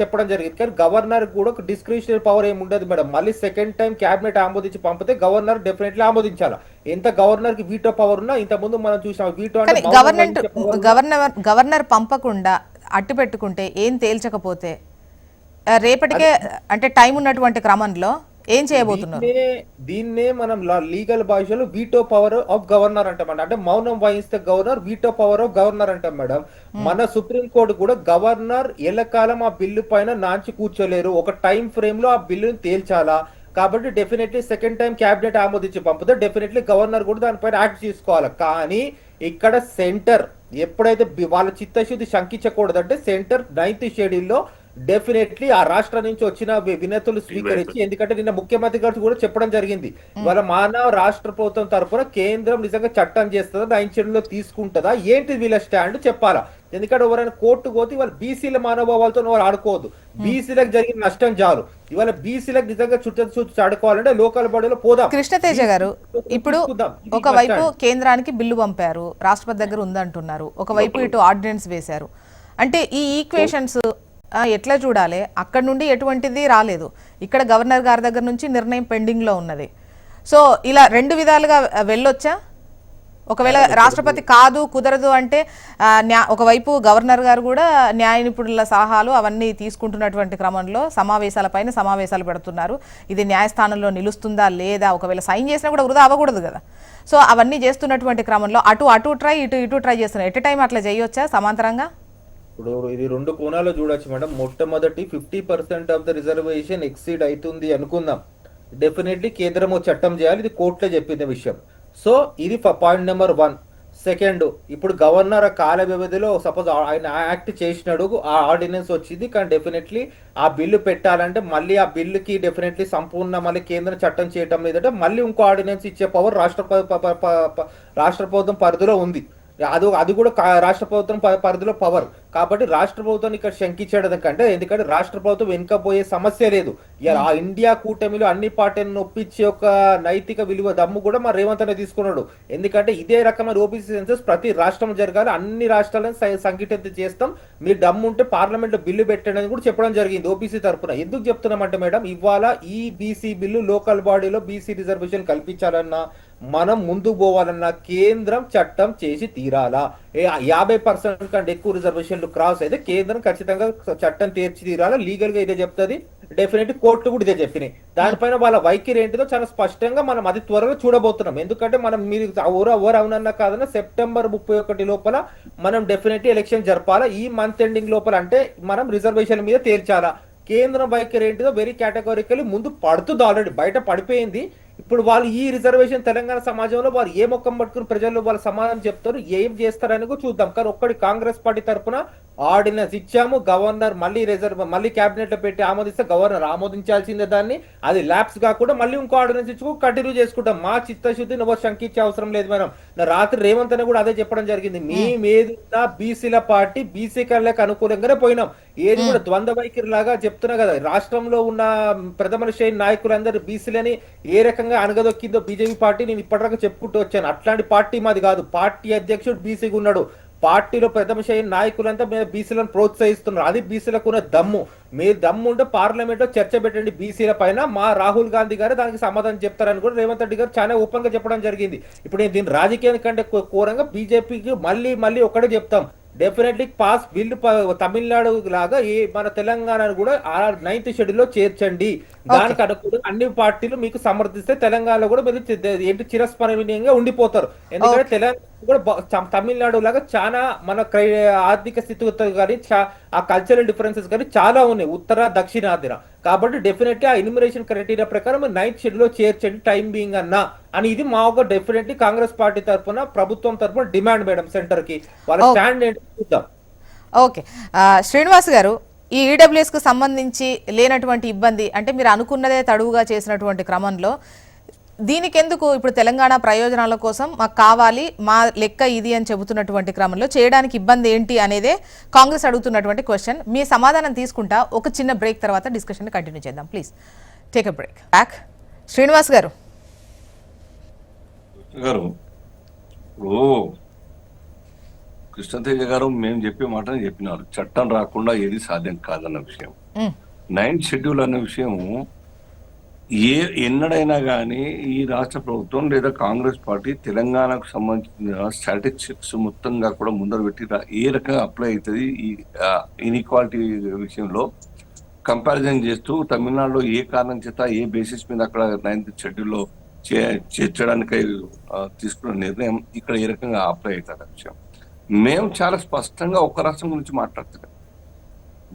చెప్పడం జరిగింది. కానీ గవర్నర్ కూడా ఒక డిస్క్రిషనరీ పవర్ ఏమి ఉండదు మేడం. మళ్ళీ సెకండ్ టైం క్యాబినెట్ ఆమోదించి పంపితే గవర్నర్ డెఫినెట్లీ ఆమోదించాలా. ఎంత గవర్నర్ కి వీటో పవర్ ఉన్నా ఇంత ముందు మనం చూసాం వీటో గవర్నర్ పంపకుండా అట్టు పెట్టుకుంటే ఏం తేల్చకపోతే రేపటికే అంటే టైం ఉన్నటువంటి క్రమంలో ఏం చేయబోతున్నారు? దీన్నే మనం లీగల్ భాషలో వీటో పవర్ ఆఫ్ గవర్నర్ అంటాం. అంటే మౌనం వహిస్తే governor, veto power of governor అంటాం మేడం. మన సుప్రీం కోర్టు కూడా గవర్నర్ ఎల్లకాలం ఆ బిల్లు పైన నాంచి కూర్చోలేరు, ఒక టైం ఫ్రేమ్ లో ఆ బిల్లుని తేల్చాలా. కాబట్టి డెఫినెట్లీ సెకండ్ టైం క్యాబినెట్ ఆమోదించి పంపితే డెఫినెట్లీ గవర్నర్ కూడా దానిపైన యాక్ట్ చేసుకోవాలి. కానీ ఇక్కడ సెంటర్ ఎప్పుడైతే వాళ్ళ చిత్తశుద్ధి శంకించకూడదంటే సెంటర్ 9th షెడ్యూల్లో డెఫినెట్లీ ఆ రాష్ట్రం నుంచి వచ్చిన వినతులు స్వీకరించి, ఎందుకంటే నిన్న ముఖ్యమంత్రి గారు కూడా చెప్పడం జరిగింది, వాళ్ళ మానవ రాష్ట్ర ప్రభుత్వం తరఫున కేంద్రం నిజంగా చట్టం చేస్తుందా, 9th షెడ్యూల్లో తీసుకుంటుందా, ఏంటి వీళ్ళ స్టాండ్ చెప్పాలా. ఎందుకంటే ఎవరైనా కోర్టు పోతే ఇవాళ బీసీల మనోభావాలతో వాళ్ళు ఆడుకోవద్దు. బీసీలకు జరిగిన నష్టం చాలు. ఇవాళ బీసీలకు నిజంగా చుట్టూ ఆడుకోవాలంటే లోకల్ బాడీలో పోదాం. కృష్ణతేజ గారు, ఇప్పుడు ఒకవైపు కేంద్రానికి బిల్లు పంపారు, రాష్ట్రపతి దగ్గర ఉందంటున్నారు, ఒకవైపు ఇటు ఆర్డినెన్స్ వేశారు. అంటే ఈ ఈక్వేషన్స్ ఎట్లా చూడాలి? అక్కడ నుండి ఎటువంటిది రాలేదు, ఇక్కడ గవర్నర్ గారి దగ్గర నుంచి నిర్ణయం పెండింగ్ లో ఉన్నది. సో ఇలా రెండు విధాలుగా వెళ్ళొచ్చా? ఒకవేళ రాష్ట్రపతి కాదు, కుదరదు అంటే ఒకవైపు గవర్నర్ గారు కూడా న్యాయ నిపుణుల సలహాలు అవన్నీ తీసుకుంటున్నటువంటి క్రమంలో సమావేశాలపైన సమావేశాలు పెడుతున్నారు. ఇది న్యాయస్థానంలో నిలుస్తుందా లేదా, ఒకవేళ సైన్ చేసినా కూడా వృధా అవ్వకూడదు కదా. సో అవన్నీ చేస్తున్నటువంటి క్రమంలో అటు ట్రై ఇటు ట్రై చేస్తున్నారు. ఎట్ టైం అట్లా చేయొచ్చా సమాంతరంగా? ఇప్పుడు ఇది 2 కోణాల్లో చూడొచ్చు మేడం. మొట్టమొదటి 50% ఆఫ్ ద రిజర్వేషన్ ఎక్సీడ్ అవుతుంది అనుకుందాం, డెఫినెట్లీ కేంద్రం చట్టం చేయాలి, ఇది కోర్టులో చెప్పిన విషయం. సో ఇది పాయింట్ నెంబర్ 1. సెకండ్, ఇప్పుడు గవర్నర్ కాల వ్యవధిలో సపోజ్ ఆయన యాక్ట్ చేసినాడు, ఆ ఆర్డినెన్స్ వచ్చింది, కానీ డెఫినెట్లీ ఆ బిల్లు పెట్టాలంటే మళ్ళీ ఆ బిల్లుకి డెఫినెట్లీ సంపూర్ణ మళ్ళీ కేంద్రం చట్టం చేయటం లేదంటే మళ్ళీ ఇంకో ఆర్డినెన్స్ ఇచ్చే పవర్ రాష్ట్ర ప్రభుత్వం పరిధిలో ఉంది. అది కూడా రాష్ట్ర ప్రభుత్వం పరిధిలో పవర్. కాబట్టి రాష్ట్ర ప్రభుత్వం ఇక్కడ శంకించడం కంటే, ఎందుకంటే రాష్ట్ర ప్రభుత్వం వెనుకపోయే సమస్య లేదు. ఆ ఇండియా కూటమిలో అన్ని పార్టీలను ఒప్పించే ఒక నైతిక విలువ దమ్ము కూడా మా రేవంత్ అనే తీసుకున్నాడు. ఎందుకంటే ఇదే రకమైన ఓబీసీ సెన్సస్ ప్రతి రాష్ట్రం జరగాలి, అన్ని రాష్ట్రాలను సంఘటిత చేస్తాం, మీరు దమ్ము ఉంటే పార్లమెంట్ లో బిల్లు పెట్టండి కూడా చెప్పడం జరిగింది ఓబీసీ తరఫున. ఎందుకు చెప్తున్నామంటే మేడం, ఇవాళ ఈ బీసీ బిల్లు లోకల్ బాడీలో బీసీ రిజర్వేషన్ కల్పించాలన్నా, మనం ముందు పోవాలన్నా కేంద్రం చట్టం చేసి తీరాలా. 50% కంటే ఎక్కువ రిజర్వేషన్లు క్రాస్ అయితే కేంద్రం ఖచ్చితంగా చట్టం తీర్చి తీరాలా. లీగల్ గా ఇదే చెప్తుంది, డెఫినెట్ కోర్టు కూడా ఇదే చెప్పినాయి. దానిపైన వాళ్ళ వైఖరి ఏంటిదో చాలా స్పష్టంగా మనం అది త్వరగా చూడబోతున్నాం. ఎందుకంటే మనం మీరు ఎవరు అవునన్నా కాదన్నా సెప్టెంబర్ 31 లోపల మనం డెఫినెట్లీ ఎలక్షన్ జరపాలా. ఈ మంత్ ఎండింగ్ లోపల అంటే మనం రిజర్వేషన్ మీద తేల్చాలా. కేంద్రం వైఖరి ఏంటిదో వెరీ కేటగారికలీ ముందు పడుతుంది, ఆల్రెడీ బయట పడిపోయింది. ఇప్పుడు వాళ్ళు ఈ రిజర్వేషన్ తెలంగాణ సమాజంలో వారు ఏ మొక్కం పట్టుకుని ప్రజల్లో వాళ్ళ సమాధానం చెప్తారు, ఏం చేస్తారని కూడా చూద్దాం. కానీ ఒక్కడి కాంగ్రెస్ పార్టీ తరఫున ఆర్డినెన్స్ ఇచ్చాము, గవర్నర్ మళ్ళీ క్యాబినెట్ లో పెట్టి ఆమోదిస్తే గవర్నర్ ఆమోదించాల్సిందే దాన్ని. అది ల్యాప్స్ కాకుండా మళ్ళీ ఇంకో ఆర్డినెన్స్ ఇచ్చుకో కంటిన్యూ చేసుకుంటాం. మా చిత్తశుద్ధి నువ్వు శంకించే అవసరం లేదు మేడం. రాత్రి రేవంత్ అని కూడా అదే చెప్పడం జరిగింది, మేమేదున్నా బీసీల పార్టీ బీసీ కళ్ళకి అనుకూలంగానే పోయినాం. ఏది కూడా ద్వంద్వ వైఖరి లాగా చెప్తున్నా కదా, రాష్ట్రంలో ఉన్న ప్రథమ శ్రేణి నాయకులందరూ బీసీలని ఏ రకంగా అనగదొక్కిందో బీజేపీ పార్టీ నేను ఇప్పటిదాకా చెప్పుకుంటూ వచ్చాను. అట్లాంటి పార్టీ మాది కాదు. పార్టీ అధ్యక్షుడు బీసీగా ఉన్నాడు, పార్టీలో ప్రథమ శ్రేణి నాయకులంతా మేము బీసీలను ప్రోత్సహిస్తున్నారు. అది బీసీలకు ఉన్న దమ్ము. మీరు దమ్ము ఉంటే పార్లమెంట్ లో చర్చ పెట్టండి బీసీల పైన. మా రాహుల్ గాంధీ గారు దానికి సమాధానం చెప్తారని కూడా రేవంత్ రెడ్డి గారు చాలా ఓపెన్ గా చెప్పడం జరిగింది. ఇప్పుడు నేను దీని రాజకీయం కంటే ఘోరంగా బీజేపీకి మళ్ళీ ఒకటే చెప్తాం, డెఫినెట్లీ పాస్ బిల్లు తమిళనాడు లాగా మన తెలంగాణను కూడా 9th షెడ్యూల్లో చేర్చండి. దానికి అనుకూలంగా అన్ని పార్టీలు మీకు సమర్థిస్తే తెలంగాణలో కూడా మీరు ఏంటి చిరస్మరణీయంగా ఉండిపోతారు. ఎందుకంటే తెలంగాణ కూడా తమిళనాడు లాగా చాలా మన ఆర్థిక స్థితిగతులు కానీ ఆ కల్చరల్ డిఫరెన్సెస్ కానీ చాలా ఉన్నాయి ఉత్తర దక్షిణాదిన. కాబట్టి డెఫినెట్లీ ఆ ఎన్యూమరేషన్ క్రైటీరియా ప్రకారం 9th షెడ్యూల్లో చేర్చండి టైం బీయింగ్ అన్నా అని ఇది మా ఒక డెఫినెట్లీ కాంగ్రెస్ పార్టీ తరఫున ప్రభుత్వం తరఫున డిమాండ్ మేడం. సెంటర్ కి వాళ్ళ స్టాండ్ ఏంటి చూద్దాం. ఓకే శ్రీనివాస్ గారు, ఈ ఈడబ్ల్యూఎస్ కు సంబంధించి లేనటువంటి ఇబ్బంది అంటే మీరు అనుకున్నదే తడువుగా చేసినటువంటి క్రమంలో దీనికెందుకు ఇప్పుడు తెలంగాణ ప్రయోజనాల కోసం మాకు కావాలి, మా లెక్క ఇది అని చెబుతున్నటువంటి క్రమంలో చేయడానికి ఇబ్బంది ఏంటి అనేదే కాంగ్రెస్ అడుగుతున్నటువంటి క్వశ్చన్. మీ సమాధానం తీసుకుంటా ఒక చిన్న బ్రేక్ తర్వాత డిస్కషన్ కంటిన్యూ చేద్దాం. Please take a break. Back Srinivas గారు. కృష్ణతేజ గారు మేము చెప్పే మాటని చెప్పినారు, చట్టం రాకుండా ఏది సాధ్యం కాదన్న విషయం. 9th షెడ్యూల్ అన్న విషయం ఎన్నడైనా కానీ ఈ రాష్ట్ర ప్రభుత్వం లేదా కాంగ్రెస్ పార్టీ తెలంగాణకు సంబంధించిన స్టాటిస్టిక్స్ మొత్తంగా కూడా ముందర పెట్టి ఏ రకంగా అప్లై అవుతుంది ఈ ఇన్ఈక్వాలిటీ విషయంలో కంపారిజన్ చేస్తూ తమిళనాడులో ఏ కారణం చేత ఏ బేసిస్ మీద అక్కడ 9th షెడ్యూల్లో చేర్చడానికి తీసుకున్న నిర్ణయం ఇక్కడ ఏ రకంగా అప్లై అవుతుంది విషయం మేము చాలా స్పష్టంగా ఒక రాష్ట్రం గురించి మాట్లాడుతున్నాం.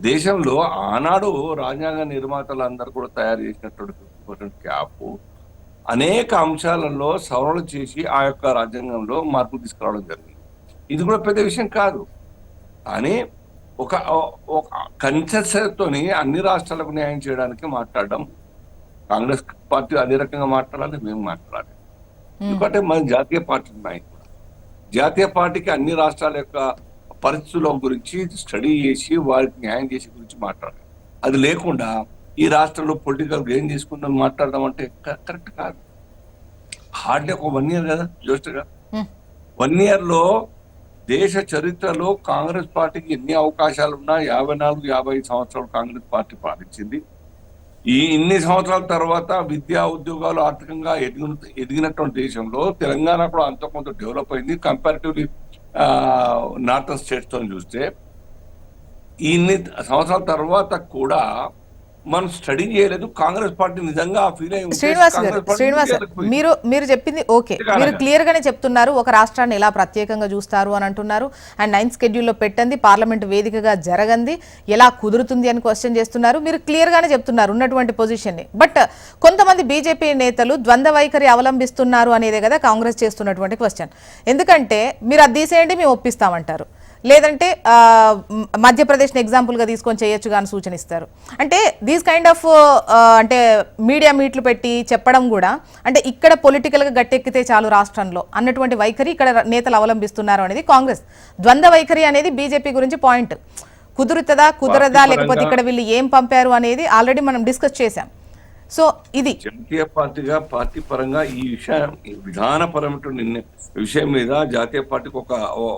దేశంలో ఆనాడు రాజ్యాంగ నిర్మాతలు అందరూ కూడా తయారు చేసినటువంటి క్యాప్ అనేక అంశాలలో సవరణ చేసి ఆ యొక్క రాజ్యాంగంలో మార్పులు తీసుకురావడం జరిగింది. ఇది కూడా పెద్ద విషయం కాదు. కానీ ఒక కన్సెన్సస్తోని అన్ని రాష్ట్రాలకు న్యాయం చేయడానికి మాట్లాడడం, కాంగ్రెస్ పార్టీ అదే రకంగా మాట్లాడాలి, మేము మాట్లాడాలి. ఎందుకంటే మన జాతీయ పార్టీ నాయకులు జాతీయ పార్టీకి అన్ని రాష్ట్రాల యొక్క పరిస్థితుల గురించి స్టడీ చేసి వారికి న్యాయం చేసే గురించి మాట్లాడాలి. అది లేకుండా ఈ రాష్ట్రంలో పొలిటికల్ గెయిన్ చేసుకుందాం మాట్లాడదాం అంటే కరెక్ట్ కాదు. హార్డ్లీ ఒక 1 year కదా జోస్ట్గా 1 year లో దేశ చరిత్రలో కాంగ్రెస్ పార్టీకి ఎన్ని అవకాశాలు ఉన్నా 54-55 సంవత్సరాలు కాంగ్రెస్ పార్టీ పాలించింది. ఇన్ని సంవత్సరాల తర్వాత విద్యా ఉద్యోగాలు ఆర్థికంగా ఎదిగినటువంటి దేశంలో తెలంగాణ కూడా అంత కొంత డెవలప్ అయింది కంపారిటివ్లీ నార్థన్ స్టేట్స్ తో చూస్తే. ఇన్ని సంవత్సరాల తర్వాత కూడా మనం స్టడీ చేయలేదు. కాంగ్రెస్ పార్టీ నిజంగా ఫీల్ అయ్యి శ్రీనివాస్ మీరు చెప్పింది ఓకే, మీరు క్లియర్ గానే చెప్తున్నారు ఒక రాష్ట్రాన్ని ఎలా ప్రత్యేకంగా చూస్తారు అని అంటున్నారు. అండ్ 9th షెడ్యూల్లో పెట్టండి, పార్లమెంట్ వేదికగా జరగంది, ఎలా కుదురుతుంది అని క్వశ్చన్ చేస్తున్నారు. మీరు క్లియర్ గానే చెప్తున్నారు ఉన్నటువంటి పొజిషన్ ని. బట్ కొంతమంది బీజేపీ నేతలు ద్వంద్వ వైఖరి అవలంబిస్తున్నారు అనేదే కదా కాంగ్రెస్ చేస్తున్నటువంటి క్వశ్చన్. ఎందుకంటే మీరు అది తీసేయండి మేము ఒప్పిస్తామంటారు, లేదంటే మధ్యప్రదేశ్ని ఎగ్జాంపుల్గా తీసుకొని చేయొచ్చు కానీ సూచనిస్తారు. అంటే దీస్ కైండ్ ఆఫ్ అంటే మీడియా మీట్లు పెట్టి చెప్పడం కూడా అంటే ఇక్కడ పొలిటికల్గా గట్టెక్కితే చాలు రాష్ట్రంలో అన్నటువంటి వైఖరి ఇక్కడ నేతలు అవలంబిస్తున్నారు అనేది కాంగ్రెస్. ద్వంద్వ వైఖరి అనేది బీజేపీ గురించి పాయింట్. కుదురుతుందా కుదరదా, లేకపోతే ఇక్కడ వీళ్ళు ఏం పంపారు అనేది ఆల్రెడీ మనం డిస్కస్ చేశాం. సో ఇది జాతీయ పార్టీగా పార్టీ పరంగా ఈ విషయం విధానపరమైన విషయం మీద జాతీయ పార్టీకి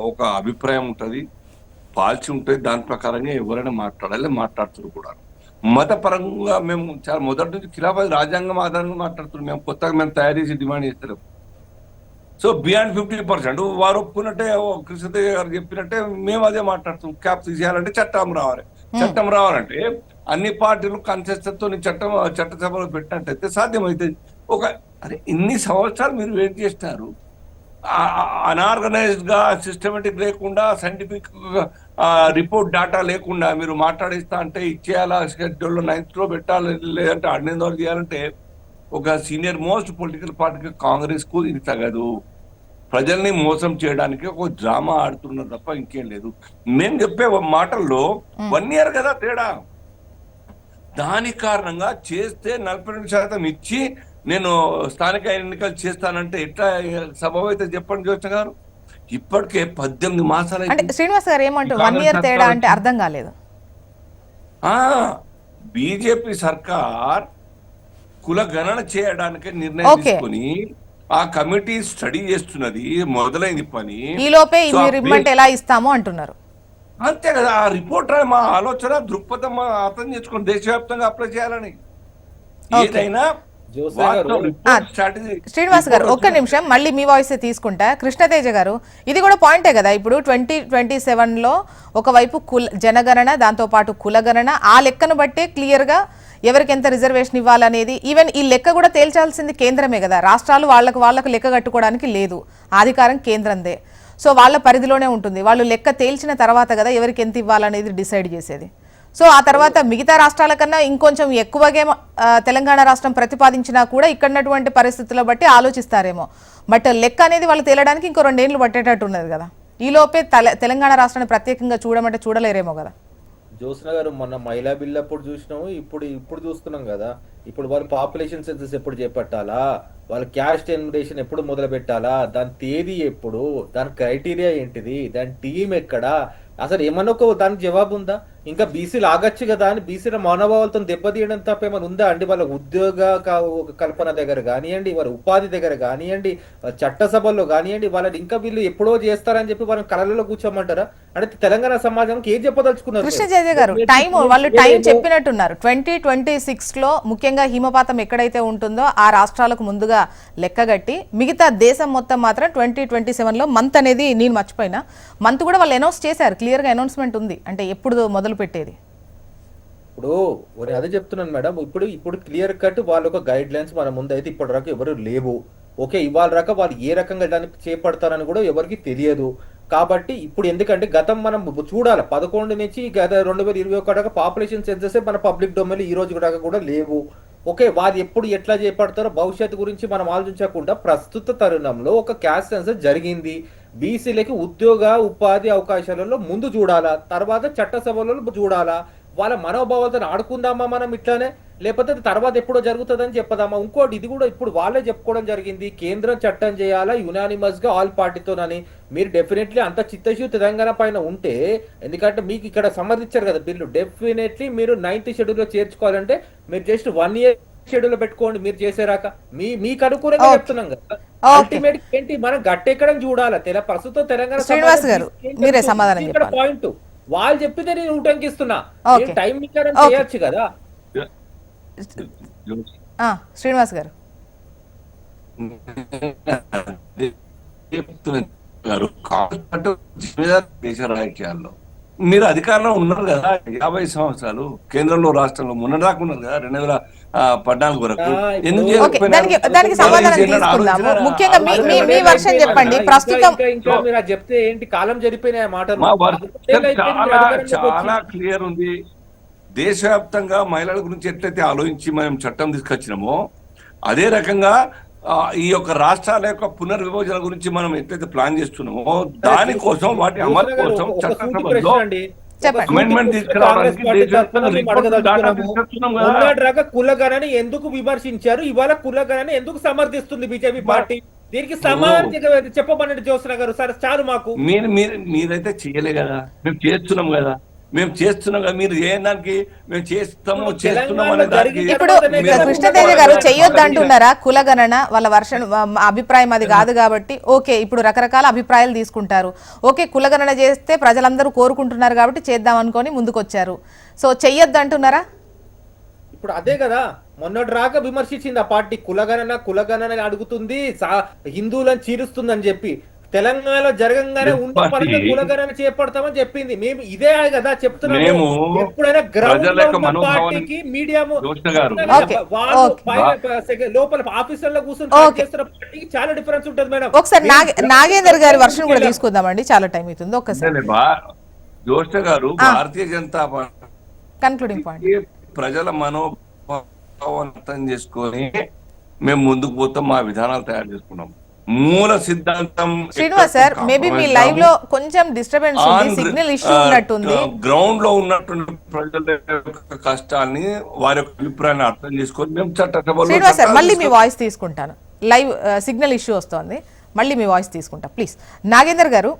ఒక అభిప్రాయం ఉంటుంది, పాల్చి ఉంటుంది. దాని ప్రకారంగా ఎవరైనా మాట్లాడుతున్నారు కూడా. మతపరంగా మేము చాలా మొదటి నుంచి ఖిలాఫత్ రాజ్యాంగం ఆధారంగా మాట్లాడుతున్నాం. మేము కొత్తగా మేము తయారు చేసి డిమాండ్ చేస్తారు. సో బియాండ్ 50% వారు ఒప్పుకున్నట్టే కృష్ణతేజ గారు చెప్పినట్టే మేము అదే మాట్లాడుతున్నాం. క్యాప్ తీసేయాలంటే చట్టం రావాలంటే అన్ని పార్టీలు కన్సెస్తో చట్టసభలో పెట్టినట్టయితే సాధ్యమవుతుంది. అరే ఇన్ని సంవత్సరాలు మీరు వెయిట్ చేస్తారు, అన్ఆర్గనైజ్డ్ గా సిస్టమేటిక్ లేకుండా సైంటిఫిక్ రిపోర్ట్ డేటా లేకుండా మీరు మాట్లాడిస్తా అంటే ఇచ్చేయాలా, షెడ్యూల్లో 9th లో పెట్టాలి, లేదంటే 18వ చేయాలంటే ఒక సీనియర్ మోస్ట్ పొలిటికల్ పార్టీకి కాంగ్రెస్ కు ఇది తగదు. ప్రజల్ని మోసం చేయడానికి ఒక డ్రామా ఆడుతున్నారు తప్ప ఇంకేం లేదు. మేము చెప్పే మాటల్లో 1 year కదా తేడా. దాని కారణంగా చేస్తే 42% ఇచ్చి నేను స్థానిక ఎన్నికలు చేస్తానంటే ఎట్లా సబబు అయితే చెప్పండి జ్యోత్స్న గారు. ఇప్పటికే 18 మాసాలు అంటే శ్రీనివాస్ గారు ఏమంటారు 1 year తేడా అంటే అర్థం కాలేదు. బీజేపీ సర్కార్ కుల గణన చేయడానికి నిర్ణయం తీసుకుని ఆ కమిటీ స్టడీ చేస్తున్నది, మొదలైంది పని. ఈ లోపే మీరు ఇవ్వమంటే ఎలా ఇస్తామో అంటున్నారు. అంతే కదా, ఆ రిపోర్ట్ మా ఆలోచన దృక్పథం అర్థం చేసుకుని దేశవ్యాప్తంగా అప్లై చేయాలని ఏదైనా. శ్రీనివాస్ గారు ఒక్క నిమిషం మళ్ళీ మీ వాయిస్ తీసుకుంటా. కృష్ణతేజ గారు ఇది కూడా పాయింటే కదా. ఇప్పుడు 2027లో ఒకవైపు జనగణన, దాంతో పాటు కులగణన, ఆ లెక్కను బట్టే క్లియర్ గా ఎవరికి ఎంత రిజర్వేషన్ ఇవ్వాలనేది ఈవెన్ ఈ లెక్క కూడా తేల్చాల్సింది కేంద్రమే కదా. రాష్ట్రాలు వాళ్ళకు లెక్క కట్టుకోవడానికి లేదు, అధికారం కేంద్రందే. సో వాళ్ళ పరిధిలోనే ఉంటుంది. వాళ్ళు లెక్క తేల్చిన తర్వాత కదా ఎవరికి ఎంత ఇవ్వాలనేది డిసైడ్ చేసేది. సో ఆ తర్వాత మిగతా రాష్ట్రాల కన్నా ఇంకొంచెం ఎక్కువగా తెలంగాణ రాష్ట్రం ప్రతిపాదించినా కూడా ఇక్కడటువంటి పరిస్థితుల బట్టి ఆలోచిస్తారేమో. బట్ లెక్క అనేది వాళ్ళు తేలడానికి ఇంకో 2 ఏళ్ళు పట్టేటట్టు ఉన్నది కదా. ఈ లోపే తెలంగాణ రాష్ట్రాన్ని ప్రత్యేకంగా చూడమంటే చూడలేరేమో కదా. జ్యోత్స్న గారు మొన్న మహిళా బిల్ అప్పుడు చూసినాము, ఇప్పుడు చూస్తున్నాం కదా. ఇప్పుడు వాళ్ళు పాపులేషన్ సెన్సస్ ఎప్పుడు చేపట్టాలా, వాళ్ళ క్యాస్ట్ ఎన్యుమరేషన్ ఎప్పుడు మొదలు పెట్టాలా, దాని తేదీ ఎప్పుడు, దాని క్రైటీరియా ఏంటిది, దాని టీం ఎక్కడా, అసలు ఏమన్నా ఒక దానికి జవాబు ఉందా? ఇంకా బీసీలు ఆగచ్చు కదా అని బీసీల మనోభావాలతో దెబ్బతీయడం తప్ప ఏమైనా ఉందా అండి? వాళ్ళ ఉద్యోగ కల్పన దగ్గర కానివ్వండి, వాళ్ళ ఉపాధి దగ్గర కానివ్వండి, చట్టసభల్లో కానివ్వండి, వాళ్ళని ఇంకా వీళ్ళు ఎప్పుడో చేస్తారని చెప్పి వాళ్ళని కళలలో కూర్చోమంటారా? అంటే తెలంగాణ సమాజంకి ఏం చెప్పదలుచుకున్నారు? కృష్ణ తేజ గారు వాళ్ళు టైం చెప్పినట్టున్నారు. 2026 లో ముఖ్యంగా హిమపాతం ఎక్కడైతే ఉంటుందో ఆ రాష్ట్రాలకు ముందుగా లెక్కగట్టి మిగతా దేశం మొత్తం మాత్రం 2027 లో మంత్ అనేది నేను మర్చిపోయినా మంత్ కూడా వాళ్ళు అనౌన్స్ చేశారు. క్లియర్ గా అనౌన్స్మెంట్ ఉంది. అంటే ఎప్పుడు మొదలు పెట్టేది? ఇప్పుడు నేను అదే చెప్తున్నాను మేడం. ఇప్పుడు క్లియర్ కట్ వాళ్ళ ఒక గైడ్ లైన్స్ మన ముందు అయితే ఇప్పటి వరకు ఎవరు లేవు. ఓకే, ఇవాళ రక వాళ్ళు ఏ రకంగా దానికి చేపడతారని కూడా ఎవరికి తెలియదు. కాబట్టి ఇప్పుడు ఎందుకంటే గతం మనం చూడాలి, 11 నుంచి గత 2021 దాకా పాపులేషన్ సెన్సెస్ మన పబ్లిక్ డొమైన్ ఈ రోజు దాకా కూడా లేవు. ఓకే, వారు ఎప్పుడు ఎట్లా చేపడతారో భవిష్యత్తు గురించి మనం ఆలోచించకుండా ప్రస్తుత తరుణంలో ఒక క్యాస్ట్ సెన్సస్ జరిగింది. బీసీలకి ఉద్యోగ ఉపాధి అవకాశాలలో ముందు చూడాలా, తర్వాత చట్టసభలలో చూడాలా. వాళ్ళ మనోభావాలతో ఆడుకుందామా మనం ఇట్లానే, లేకపోతే తర్వాత ఎప్పుడో జరుగుతుందని చెప్పదామా? ఇంకోటి ఇది కూడా ఇప్పుడు వాళ్ళే చెప్పుకోవడం జరిగింది, కేంద్రం చట్టం చేయాలా యునానిమస్ గా ఆల్ పార్టీతోనని. మీరు డెఫినెట్లీ అంత చిత్తశుద్ధి తెలంగాణ పైన ఉంటే, ఎందుకంటే మీకు ఇక్కడ సమర్థించారు కదా బిల్లు, డెఫినెట్లీ మీరు 9th షెడ్యూల్ లో చేర్చుకోవాలంటే మీరు జస్ట్ 1 year షెడ్యూల్ పెట్టుకోండి. మీరు చేసేరాక మీకు అనుకూలంగా చెప్తున్నాం కదా. అల్టిమేట్ ఏంటి, మనం గట్టెక్కడం చూడాలి. ప్రస్తుతం తెలంగాణ శ్రీనివాస్ గారు మీరే సమాధానం చెప్పాలి. పాయింట్ వాళ్ళు చెప్పితే నేను ఉటంకిస్తున్నా, టైం విచారం చేయొచ్చు కదా. శ్రీనివాస్ గారు దేశ రాజకీయాల్లో మీరు అధికారంలో ఉన్నారు కదా 50 సంవత్సరాలు, కేంద్రంలో రాష్ట్రంలో మొన్నదాకా ఉన్నారు కదా 2014 వరకు. దానికి సమాధానం తీసుకుందాము. ముఖ్యంగా మీ వర్షన్ చెప్పండి. ప్రస్తుతం ఇంకా మీరు అది చెప్తే ఏంటి, కాలం జరిపోయిన మాటలు చాలా క్లియర్ ఉంది. దేశవ్యాప్తంగా మహిళల గురించి ఎట్లయితే ఆలోచించి మనం చట్టం తీసుకొచ్చినామో అదే రకంగా ఈ యొక్క రాష్ట్రాల యొక్క పునర్విభజన గురించి మనం ఎట్లయితే ప్లాన్ చేస్తున్నామో దానికోసం వాటి అమలు కోసం చట్టసభలో అమెండ్మెంట్ తీసుకురావడానికి కులగణని ఎందుకు విమర్శించారు, ఇవాళ కులగణని ఎందుకు సమర్థిస్తుంది బీజేపీ పార్టీ? దీనికి సమాధానం చెప్పబడండి జ్యోత్స్న గారు. సరే చాలు, మాకు మీరైతే చేయలే కదా, మేము చేస్తున్నాం కదా, మీరు ఏ దానికి మేము చేస్తున్నాం అనే దానికి ఇప్పుడు కృష్ణతేజ గారు చెయ్యొద్దు అంటున్నారా? కులగణన వాళ్ళ వర్షన్ అభిప్రాయం అది కాదు కాబట్టి ఓకే, ఇప్పుడు రకరకాల అభిప్రాయాలు తీసుకుంటారు. ఓకే, కులగణన చేస్తే ప్రజలందరూ కోరుకుంటున్నారు కాబట్టి చేద్దాం అనుకొని ముందుకొచ్చారు. సో చెయ్యొద్దు అంటున్నారా? ఇప్పుడు అదే కదా మొన్నటి రాక విమర్శించింది ఆ పార్టీ, కులగణన అడుగుతుంది, హిందువులను చీరుస్తుందని చెప్పి. తెలంగాణలో జరగంగానే ఉండే పరంగా కులగణన చేపడతామని చెప్పింది. మేము ఇదే కదా చెప్తున్నాము. ఎప్పుడైనా గ్రౌండ్ పార్టీకి మీడియా లోపల ఆఫీసర్లో కూర్చొని చేస్తున్న పార్టీకి చాలా డిఫరెన్స్ ఉంటుంది మేడం. ఒకసారి నాగేందర్ గారి వర్షం కూడా తీసుకుందామండి, చాలా టైం అవుతుంది. ఒకసారి జోష్ణ గారు, Bharatiya Janata party concluding point, ప్రజల మనోభావం అర్థం చేసుకొని మేము ముందుకు పోతాం, మా విధానాలు తయారు చేసుకున్నాం. మూల సిద్ధాంతం శ్రీనివాస్ సార్, మేబీ మీ లైవ్ లో కొంచెం డిస్టర్బెన్స్ ఉంది, సిగ్నల్ ఇష్యూ ఉన్నట్టుంది. గ్రౌండ్ లో ఉన్నటువంటి ప్రజల యొక్క కష్టాన్ని, వారి యొక్క అభిప్రాయాన్ని అర్థం చేసుకొని మేము చట్టసభలో. శ్రీనివాస్ సార్, మళ్ళీ మీ వాయిస్ తీసుకుంటాను. లైవ్ సిగ్నల్ ఇష్యూ వస్తోంది, మళ్ళీ మీ వాయిస్ తీసుకుంటా ప్లీజ్. నాగేందర్ గారు,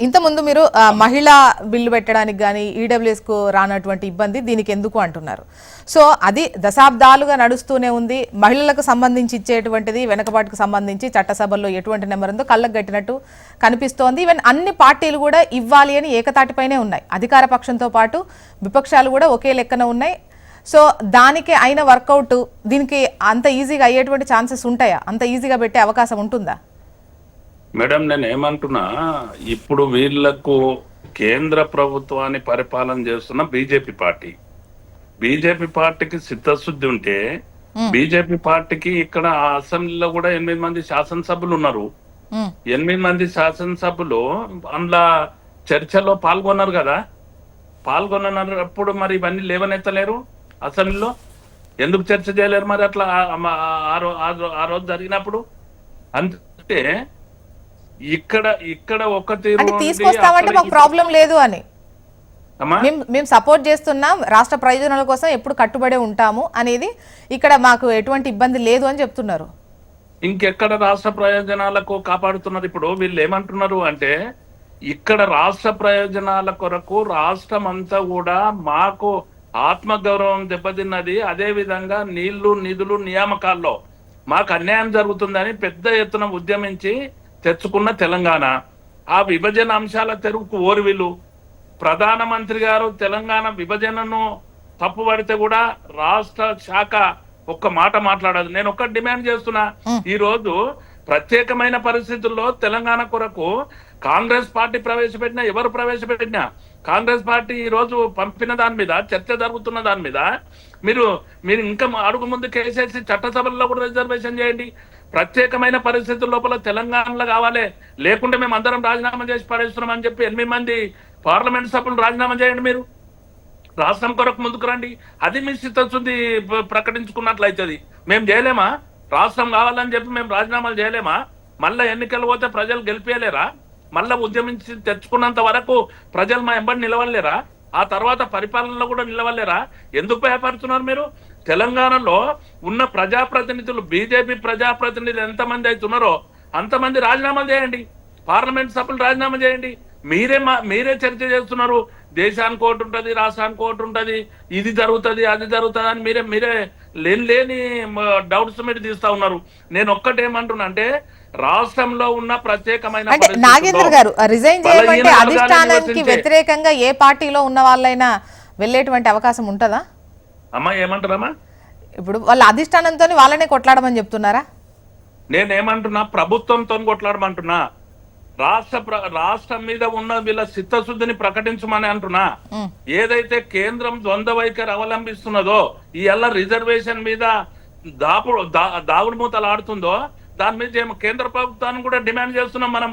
ఇంతకుముందు మీరు మహిళా బిల్లు పెట్టడానికి కానీ ఈడబ్ల్యూఎస్ కు రానటువంటి ఇబ్బంది దీనికి ఎందుకు అంటున్నారు. సో అది దశాబ్దాలుగా నడుస్తూనే ఉంది. మహిళలకు సంబంధించి ఇచ్చేటువంటిది వెనకబాటుకు సంబంధించి చట్టసభల్లో ఎటువంటి నెంబర్ ఉందో కళ్ళకు గట్టినట్టు కనిపిస్తోంది. ఈవెన్ అన్ని పార్టీలు కూడా ఇవ్వాలి అని ఏకతాటిపైనే ఉన్నాయి. అధికార పక్షంతో పాటు విపక్షాలు కూడా ఒకే లెక్కన ఉన్నాయి. సో దానికి అయిన వర్కౌట్ దీనికి అంత ఈజీగా అయ్యేటువంటి ఛాన్సెస్ ఉంటాయా? అంత ఈజీగా పెట్టే అవకాశం ఉంటుందా? మేడం, నేను ఏమంటున్నా, ఇప్పుడు వీళ్లకు కేంద్ర ప్రభుత్వాన్ని పరిపాలన చేస్తున్న బీజేపీ పార్టీకి చిత్తశుద్ధి ఉంటే బీజేపీ పార్టీకి ఇక్కడ అసెంబ్లీలో కూడా 8 మంది శాసనసభ్యులు ఉన్నారు. 8 మంది శాసనసభ్యులు అందులో చర్చలో పాల్గొన్నారు కదా. పాల్గొన్నప్పుడు మరి ఇవన్నీ లేవనెత్తలేరు అసెంబ్లీలో. ఎందుకు చర్చ చేయలేరు మరి అట్లా ఆ రోజు జరిగినప్పుడు? అంటే ఇక్కడ ఒక తీరు తీసుకొస్తామంటే మాకు ప్రాబ్లం లేదు అని. అమ్మా మేము సపోర్ట్ చేస్తున్నాం, రాష్ట్ర ప్రయోజనాల కోసం ఎప్పుడు కట్టుబడి ఉంటాము అనేది ఇక్కడ మాకు ఎటువంటి ఇబ్బంది లేదు అని చెప్తున్నారు. ఇంకెక్కడ రాష్ట్ర ప్రయోజనాలకు కాపాడుతున్నారు? ఇప్పుడు వీళ్ళు ఏమంటున్నారు అంటే, ఇక్కడ రాష్ట్ర ప్రయోజనాల కొరకు రాష్ట్రం అంతా కూడా మాకు ఆత్మగౌరవం దెబ్బతిన్నది, అదే విధంగా నీళ్లు నిధులు నియామకాల్లో మాకు అన్యాయం జరుగుతుందని పెద్ద ఎత్తున ఉద్యమించి తెచ్చుకున్న తెలంగాణ, ఆ విభజన అంశాల తెరువుకు ఓర్విలు, ప్రధానమంత్రి గారు తెలంగాణ విభజనను తప్పుపడితే కూడా రాష్ట్ర శాఖ ఒక్క మాట మాట్లాడదు. నేను ఒక్క డిమాండ్ చేస్తున్నా, ఈ రోజు ప్రత్యేకమైన పరిస్థితుల్లో తెలంగాణ కొరకు కాంగ్రెస్ పార్టీ ప్రవేశపెట్టినా, ఎవరు ప్రవేశపెట్టినా, కాంగ్రెస్ పార్టీ ఈ రోజు పంపిన దాని మీద, చర్చ జరుగుతున్న దాని మీద మీరు ఇంకా అడుగు ముందు కేసేసి చట్టసభల్లో కూడా రిజర్వేషన్ చేయండి. ప్రత్యేకమైన పరిస్థితుల లోపల తెలంగాణలో కావాలి, లేకుంటే మేము అందరం రాజీనామా చేసి పడేస్తున్నాం అని చెప్పి 8 మంది పార్లమెంట్ సభ్యులు రాజీనామా చేయండి. మీరు రాష్ట్రం కొరకు ముందుకు రండి. అది మీ చిత్తశుద్ధి ప్రకటించుకున్నట్లయితుంది. మేము చేయలేమా? రాష్ట్రం కావాలని చెప్పి మేము రాజీనామాలు చేయలేమా? మళ్ళా ఎన్నికలు పోతే ప్రజలు గెలిపేయలేరా? మళ్ళా ఉద్యమించి తెచ్చుకున్నంత వరకు ప్రజలు మా ఎంబడి నిలవలేరా? ఆ తర్వాత పరిపాలనలో కూడా నిలవలేరా? ఎందుకు భయపడుతున్నారు మీరు? తెలంగాణలో ఉన్న ప్రజాప్రతినిధులు, బీజేపీ ప్రజాప్రతినిధులు ఎంతమంది అవుతున్నారో అంతమంది రాజీనామాలు చేయండి, పార్లమెంట్ సభ్యులు రాజీనామా చేయండి. మీరే చర్చ చేస్తున్నారు, దేశానికి ఒకటి ఉంటుంది, రాష్ట్రానికి ఒకటి ఉంటుంది, ఇది జరుగుతుంది అది జరుగుతుంది అని మీరే లేని డౌట్స్ మీరు తీస్తా ఉన్నారు. నేను ఒక్కటేమంటున్నా అంటే, రాష్ట్రంలో ఉన్న ప్రత్యేకమైన అంటే నాగేంద్ర గారు రిజైన్ చేయమంటే అధిష్టానానికి వ్యతిరేకంగా ఏ పార్టీలో ఉన్న వాళ్ళైనా వెళ్ళేటువంటి అవకాశం ఉంటుందా? అమ్మా ఏమంటారమ్మా? ఇప్పుడు వాళ్ళ అధిష్టానంతో వాళ్ళనే కొట్లాడమని చెప్తున్నారా? నేనేమంటున్నా, ప్రభుత్వంతో కొట్లాడమంటున్నా. రాష్ట్రం మీద ఉన్న వీళ్ళ చిత్తశుద్ధిని ప్రకటించమని అంటున్నా. ఏదైతే కేంద్రం ద్వంద్వ వైఖరి అవలంబిస్తున్నదో, ఈ రిజర్వేషన్ మీద దాగుడు మూతలు ఆడుతుందో, దాని మీద కేంద్ర ప్రభుత్వాన్ని కూడా డిమాండ్ చేస్తున్నాం మనం.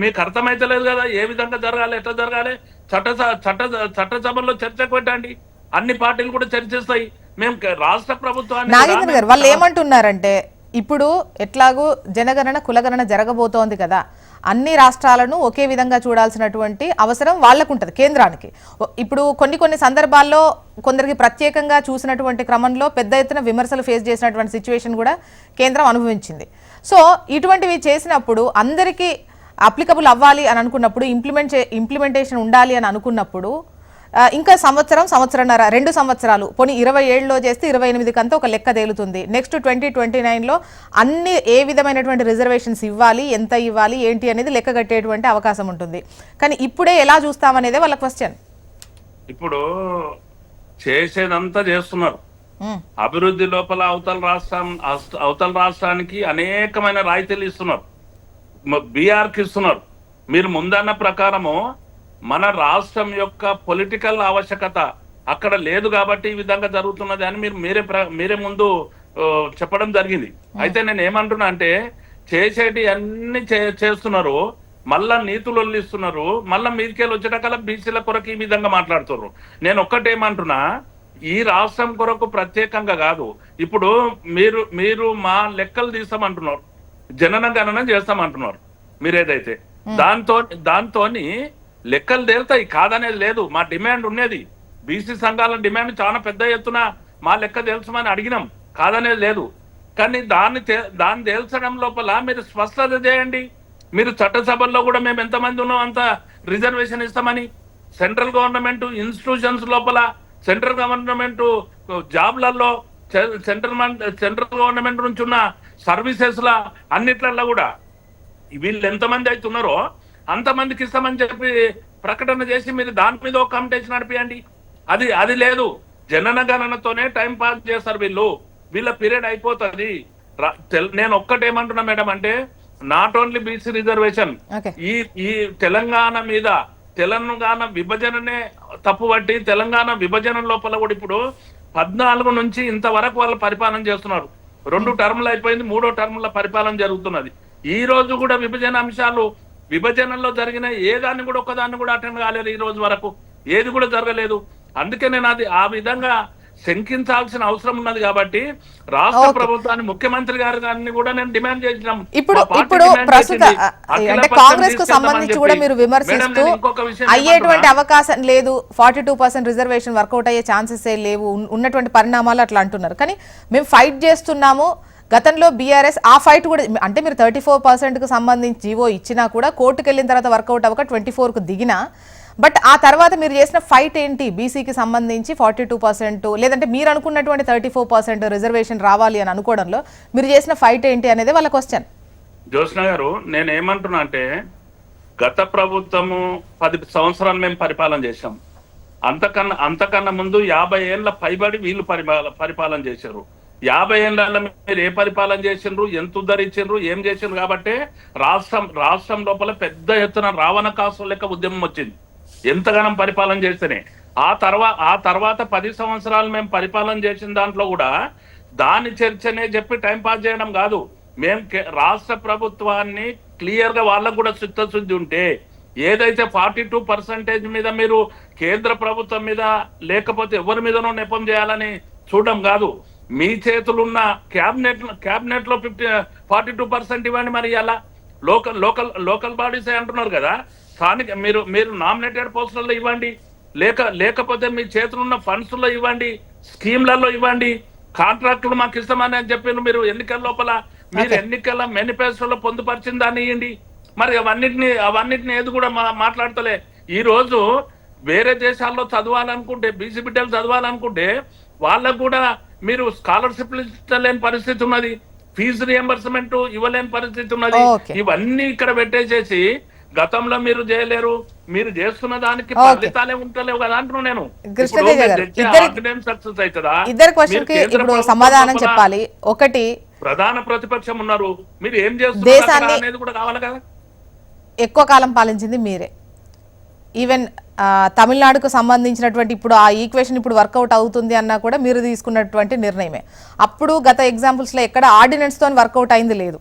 మీకు అర్థమైతలేదు కదా ఏ విధంగా జరగాలి, ఎట్లా జరగాలి? చట్టసభల్లో చర్చకు పెట్టండి, అన్ని పార్టీలు కూడా చర్చిస్తాయి. మేము రాష్ట్ర ప్రభుత్వాన్ని. నాగేంద్ర గారు వాళ్ళు ఏమంటున్నారంటే, ఇప్పుడు ఎట్లాగూ జనగణన కులగణన జరగబోతోంది కదా, అన్ని రాష్ట్రాలను ఒకే విధంగా చూడాల్సినటువంటి అవసరం వాళ్లకు ఉంటుంది కేంద్రానికి. ఇప్పుడు కొన్ని సందర్భాల్లో కొందరికి ప్రత్యేకంగా చూసినటువంటి క్రమంలో పెద్ద ఎత్తున విమర్శలు ఫేస్ చేసినటువంటి సిచ్యువేషన్ కూడా కేంద్రం అనుభవించింది. సో ఇటువంటివి చేసినప్పుడు అందరికీ అప్లికబుల్ అవ్వాలి అని అనుకున్నప్పుడు, ఇంప్లిమెంటేషన్ ఉండాలి అని అనుకున్నప్పుడు ఇంకా సంవత్సరంన్నర 2 సంవత్సరాలు పోనీ 27లో చేస్తే 28 కంతా ఒక లెక్క తేలుతుంది. నెక్స్ట్ 2029లో అన్ని ఏ విధమైనటువంటి రిజర్వేషన్స్ ఇవ్వాలి, ఎంత ఇవ్వాలి, ఏంటి అనేది లెక్క కట్టేటువంటి అవకాశం ఉంటుంది. కానీ ఇప్పుడే ఎలా చూస్తామనేదే వాళ్ళ క్వశ్చన్. ఇప్పుడు చేసేదంతా చేస్తున్నారు. అభివృద్ధి లోపల అవతల రాష్ట్రానికి అనేకమైన రాయితీలు ఇస్తున్నారు, బీఆర్కి ఇస్తున్నారు. మీరు ముందన్న ప్రకారము మన రాష్ట్రం యొక్క పొలిటికల్ ఆవశ్యకత అక్కడ లేదు కాబట్టి ఈ విధంగా జరుగుతున్నది అని మీరే ముందు చెప్పడం జరిగింది. అయితే నేను ఏమంటున్నా అంటే, చేసేటి అన్ని చేస్తున్నారు, మళ్ళా నీతులు వల్లిస్తున్నారు, మళ్ళా మీదికెళ్ళి వచ్చేటకల్లా బీసీల కొరకు ఈ విధంగా మాట్లాడుతున్నారు. నేను ఒక్కటేమంటున్నా, ఈ రాష్ట్రం కొరకు ప్రత్యేకంగా కాదు, ఇప్పుడు మీరు మా లెక్కలు తీస్తామంటున్నారు, జనన గణన చేస్తామంటున్నారు. మీరేదైతే దాంతోని లెక్కలు తేలుతాయి, కాదనేది లేదు. మా డిమాండ్ ఉన్నది, బీసీ సంఘాల డిమాండ్ చాలా పెద్ద ఎత్తున మా లెక్క తెలుసమని అడిగినాం, కాదనేది లేదు. కానీ దాన్ని తేల్చడం లోపల మీరు స్పష్టత చేయండి. మీరు చట్టసభల్లో కూడా మేము ఎంతమంది ఉన్నాం అంత రిజర్వేషన్ ఇస్తామని, సెంట్రల్ గవర్నమెంట్ ఇన్స్టిట్యూషన్స్ లోపల, సెంట్రల్ గవర్నమెంట్ జాబ్లలో, సెంట్రల్ గవర్నమెంట్ నుంచి ఉన్న సర్వీసెస్ ల అన్నిట్లలో కూడా వీళ్ళు ఎంతమంది అవుతున్నారో అంతమందికి ఇస్తామని చెప్పి ప్రకటన చేసి మీరు దాని మీద ఒక కాంపిటీషన్ నడిపియండి. అది లేదు. జనన గణనతోనే టైం పాస్ చేస్తారు వీళ్ళ పీరియడ్ అయిపోతుంది. నేను ఒక్కటేమంటున్నా మేడం అంటే, నాట్ ఓన్లీ బీసీ రిజర్వేషన్, ఈ తెలంగాణ మీద తెలంగాణ విభజననే తప్పుబట్టి తెలంగాణ విభజన లోపల కూడా ఇప్పుడు 14 నుంచి ఇంతవరకు వాళ్ళు పరిపాలన చేస్తున్నారు. 2 టర్ములు అయిపోయింది, 3వ టర్ముల పరిపాలన జరుగుతున్నది. ఈ రోజు కూడా విభజన అంశాలు, విభజనలో జరిగిన ఏదాన్ని కూడా ఒక్కదాన్ని కూడా అటెండ్ కాలేదు. ఈ రోజు వరకు ఏది కూడా జరగలేదు. అందుకే నేను ఆ విధంగా శంకించాల్సిన అవసరం ఉన్నది కాబట్టి రాష్ట్ర ప్రభుత్వాన్ని ముఖ్యమంత్రి గారిని కూడా నేను డిమాండ్ చేసినాం. ఇప్పుడు మా పార్టీ ఇప్పుడు డిమాండ్ ప్రస్తుత చేసింది. అఖిల అంటే పక్షం కాంగ్రెస్ కు తీసుకెళ్తామని సంబంధించి చెప్పి. కూడా మీరు మేడం, విమర్శిస్తూ నేను ఇంకొక విషయం అయ్యేటువంటి చెప్పమంటున్నా. అవకాశం లేదు, 42% రిజర్వేషన్ వర్కౌట్ అయ్యే ఛాన్సెస్ లేవు, ఉన్నటువంటి పరిణామాలు అట్లా అంటున్నారు. కానీ మేము ఫైట్ చేస్తున్నాము. గతంలో బీఆర్ఎస్ ఆ ఫైట్ కూడా అంటే మీరు 34%కు సంబంధించి జీవో ఇచ్చినా కూడా కోర్టుకు వెళ్ళిన తర్వాత వర్కౌట్ అవ్వక 24కు దిగినా, బట్ ఆ తర్వాత మీరు చేసిన ఫైట్ ఏంటి? బీసీకి సంబంధించి 42% లేదంటే మీరు అనుకున్నటువంటి 34% రిజర్వేషన్ రావాలి అని అనుకోవడంలో మీరు చేసిన ఫైట్ ఏంటి అనేది వాళ్ళ క్వశ్చన్. జ్యోత్స్న గారు, నేను ఏమంటున్నా అంటే గత ప్రభుత్వము 10 సంవత్సరాలు మేము పరిపాలన చేశాం. అంతకన్నా ముందు 50 ఏళ్ళ పైబడి వీళ్ళు పరిపాలన చేశారు. 50 ఏళ్ళ మీరు ఏ పరిపాలన చేసిండ్రు, ఎంత ఉద్ధరించిండ్రు, ఏం చేసిండ్రు కాబట్టి రాష్ట్రం లోపల పెద్ద ఎత్తున రావణ కాసు లెక్క ఉద్యమం వచ్చింది. ఎంతగానం పరిపాలన చేస్తేనే ఆ తర్వాత 10 సంవత్సరాలు మేము పరిపాలన చేసిన దాంట్లో కూడా దాని చర్చనే చెప్పి టైం పాస్ చేయడం కాదు. మేము రాష్ట్ర ప్రభుత్వాన్ని క్లియర్ గా వాళ్ళకు కూడా చిత్తశుద్ధి ఉంటే ఏదైతే 42% మీద మీరు కేంద్ర ప్రభుత్వం మీద లేకపోతే ఎవరి మీదనో నెపం చేయాలని చూడడం కాదు. మీ చేతులున్న క్యాబినెట్ లో 42% ఇవ్వండి. మరి అలా లోకల్ బాడీస్ అంటున్నారు కదా, స్థానిక మీరు నామినేటెడ్ పోస్టులలో ఇవ్వండి, లేకపోతే మీ చేతులున్న ఫండ్స్ లో ఇవ్వండి, స్కీమ్లలో ఇవ్వండి. కాంట్రాక్టులు మాకు ఇస్తామని అని చెప్పి మీరు ఎన్నికల లోపల మీరు ఎన్నికల మేనిఫెస్టోలో పొందుపరిచిన దాన్ని ఇవ్వండి. మరి అవన్నిటిని ఏది కూడా మాట్లాడతలే. ఈ రోజు వేరే దేశాల్లో చదవాలనుకుంటే, బీసీ బిడ్డలు చదవాలనుకుంటే వాళ్ళకు కూడా మీరు స్కాలర్షిప్ ఇవ్వలేని పరిస్థితి ఉన్నది, ఫీజు రియంబర్స్మెంట్ ఇవ్వలేని పరిస్థితి ఉన్నది. ఇవన్నీ ఇక్కడ పెట్టేసేసి గతంలో మీరు చేయలేరు, మీరు చేస్తున్న దానికి ఫలితాలే ఉంటలేవు కదా అంటున్నాను నేను. సక్సెస్ అవుతుందా? ఇద్దరు క్వశ్చన్ కి ఇప్పుడు సమాధానం చెప్పాలి. ఒకటి, ప్రధాన ప్రతిపక్షం ఉన్నారు, మీరు ఏం చేస్తున్నారు అనేది కూడా కావాలి కదా. ఎక్కువ కాలం పాలించింది మీరే. ఈవెన్ తమిళనాడుకు సంబంధించినటువంటి ఇప్పుడు ఆ ఈక్వేషన్ ఇప్పుడు వర్కౌట్ అవుతుంది అన్నా కూడా మీరు తీసుకున్నటువంటి నిర్ణయమే. అప్పుడు గత ఎగ్జాంపుల్స్లో ఎక్కడ ఆర్డినెన్స్తో వర్కౌట్ అయింది లేదు.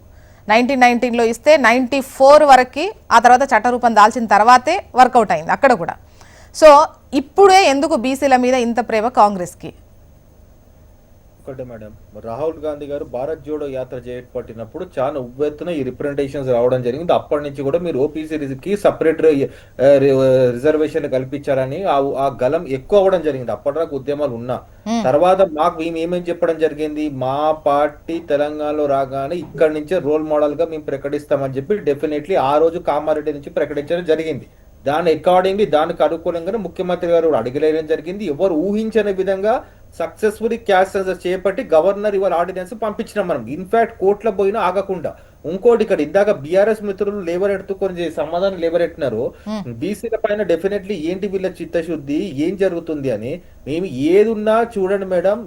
1919లో ఇస్తే 94 వరకు, ఆ తర్వాత చట్టరూపం దాల్చిన తర్వాతే వర్కౌట్ అయింది అక్కడ కూడా. సో ఇప్పుడే ఎందుకు బీసీల మీద ఇంత ప్రేమ కాంగ్రెస్కి? ఒకటే మేడం, రాహుల్ గాంధీ గారు భారత్ జోడో యాత్ర చేపట్టినప్పుడు చాలా ఉవ్వెత్తున ఈ రిప్రజెంటేషన్స్ రావడం జరిగింది. అప్పటి నుంచి కూడా మీరు ఓపీసీకి సపరేట్ రిజర్వేషన్ కల్పించారని ఆ గలం ఎక్కువ అవ్వడం జరిగింది. అప్పటిదాకా ఉద్యమాలు ఉన్నా తర్వాత మేము ఏమేమి చెప్పడం జరిగింది, మా పార్టీ తెలంగాణలో రాగానే ఇక్కడి నుంచే రోల్ మోడల్ గా మేము ప్రకటిస్తామని చెప్పి డెఫినెట్లీ ఆ రోజు కామారెడ్డి నుంచి ప్రకటించడం జరిగింది. దాని అకార్డింగ్లీ దానికి అనుకూలంగానే ముఖ్యమంత్రి గారు అడిగలేయడం జరిగింది. ఎవరు ఊహించని విధంగా సక్సెస్ఫుల్లీ క్యాస్ట్ సెన్సస్ చేపట్టి గవర్నర్ ఇవాళ ఆర్డినెన్స్ పంపించినాం మనం. ఇన్ఫాక్ట్ కోర్టులో పోయినా ఆగకుండా. ఇంకోటి, ఇక్కడ ఇందాక బీఆర్ఎస్ మిత్రులు లేవరెత్తుకొని సమాధానం లేవరెట్టినారు, బీసీల పైన డెఫినెట్లీ ఏంటి వీళ్ళ చిత్తశుద్ధి, ఏం జరుగుతుంది అని. మేము ఏదున్నా చూడండి మేడం,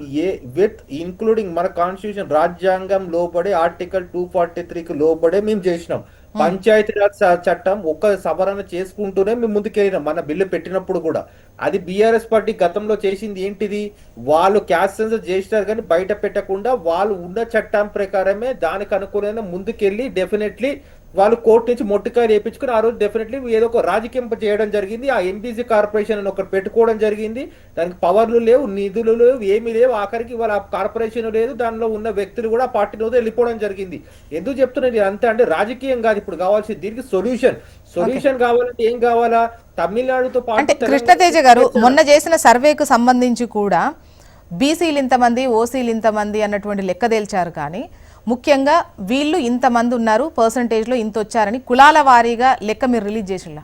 విత్ ఇన్క్లూడింగ్ మన కాన్స్టిట్యూషన్ రాజ్యాంగం లోబడే ఆర్టికల్ 243కి లోబడే మేము చేసినాం. పంచాయతీరాజ్ చట్టం ఒక సవరణ చేసుకుంటూనే మేము ముందుకెళ్ళినాం. మన బిల్లు పెట్టినప్పుడు కూడా అది బీఆర్ఎస్ పార్టీ గతంలో చేసింది ఏంటిది, వాళ్ళు క్యాస్ట్ సెన్సస్ చేసినారు కానీ బయట పెట్టకుండా వాళ్ళు ఉన్న చట్టం ప్రకారమే దానికి అనుకూలంగా ముందుకెళ్ళి డెఫినెట్లీ వాళ్ళు కోర్టు నుంచి మొట్టికాయలు వేయించుకుని ఆ రోజు డెఫినెట్లీ ఏదో ఒక రాజకీయం చేయడం జరిగింది. ఆ ఎంబీసీ కార్పొరేషన్ అని ఒకటి పెట్టుకోవడం జరిగింది. దానికి పవర్లు లేవు, నిధులు లేవు, ఏమీ లేవు. ఆఖరికి వాళ్ళ కార్పొరేషన్ లేదు, దానిలో ఉన్న వ్యక్తులు కూడా పార్టీలో వెళ్ళిపోవడం జరిగింది. ఎందుకు చెప్తున్నది అంతే అంటే రాజకీయం కాదు ఇప్పుడు కావాల్సింది, దీనికి సొల్యూషన్ కావాలంటే ఏం కావాలా, తమిళనాడుతో పాటు. కృష్ణతేజ గారు, మొన్న చేసిన సర్వేకు సంబంధించి కూడా బీసీలు ఇంతమంది, ఓసీలు ఇంతమంది అన్నటువంటి లెక్క తేల్చారు. కానీ ముఖ్యంగా వీళ్ళు ఇంతమంది ఉన్నారు, పర్సంటేజ్లో ఇంత వచ్చారని కులాల వారీగా లెక్క మీరు రిలీజ్ చేసిలా?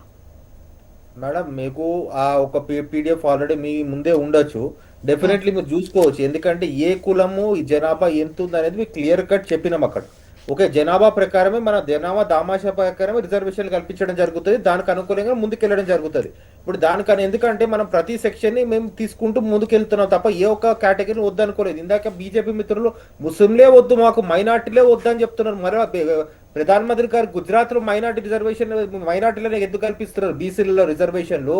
మేడం మీకు ఆ ఒక పీడిఎఫ్ ఆల్రెడీ మీ ముందే ఉండొచ్చు, డెఫినెట్లీ మీరు చూసుకోవచ్చు. ఎందుకంటే ఏ కులము ఈ జనాభా ఎంత ఉంది అనేది మీకు క్లియర్ కట్ చెప్పినాం అక్కడ. ఓకే, జనాభా ప్రకారమే మన జనాభా దామాషా ప్రకారమే రిజర్వేషన్లు కల్పించడం జరుగుతుంది, దానికి అనుకూలంగా ముందుకెళ్ళడం జరుగుతుంది. ఇప్పుడు దానికని ఎందుకంటే మనం ప్రతి సెక్షన్ ని మేము తీసుకుంటూ ముందుకెళ్తున్నాం తప్ప ఏ ఒక్క కేటగిరీని వద్దనుకోలేదు. ఇందాక బీజేపీ మిత్రులు ముస్లింలే వద్దు మాకు మైనార్టీలే వద్దని చెప్తున్నారు. మరి ప్రధానమంత్రి గారు గుజరాత్ లో మైనార్టీలను ఎందుకు కల్పిస్తున్నారు, బీసీలలో రిజర్వేషన్లు?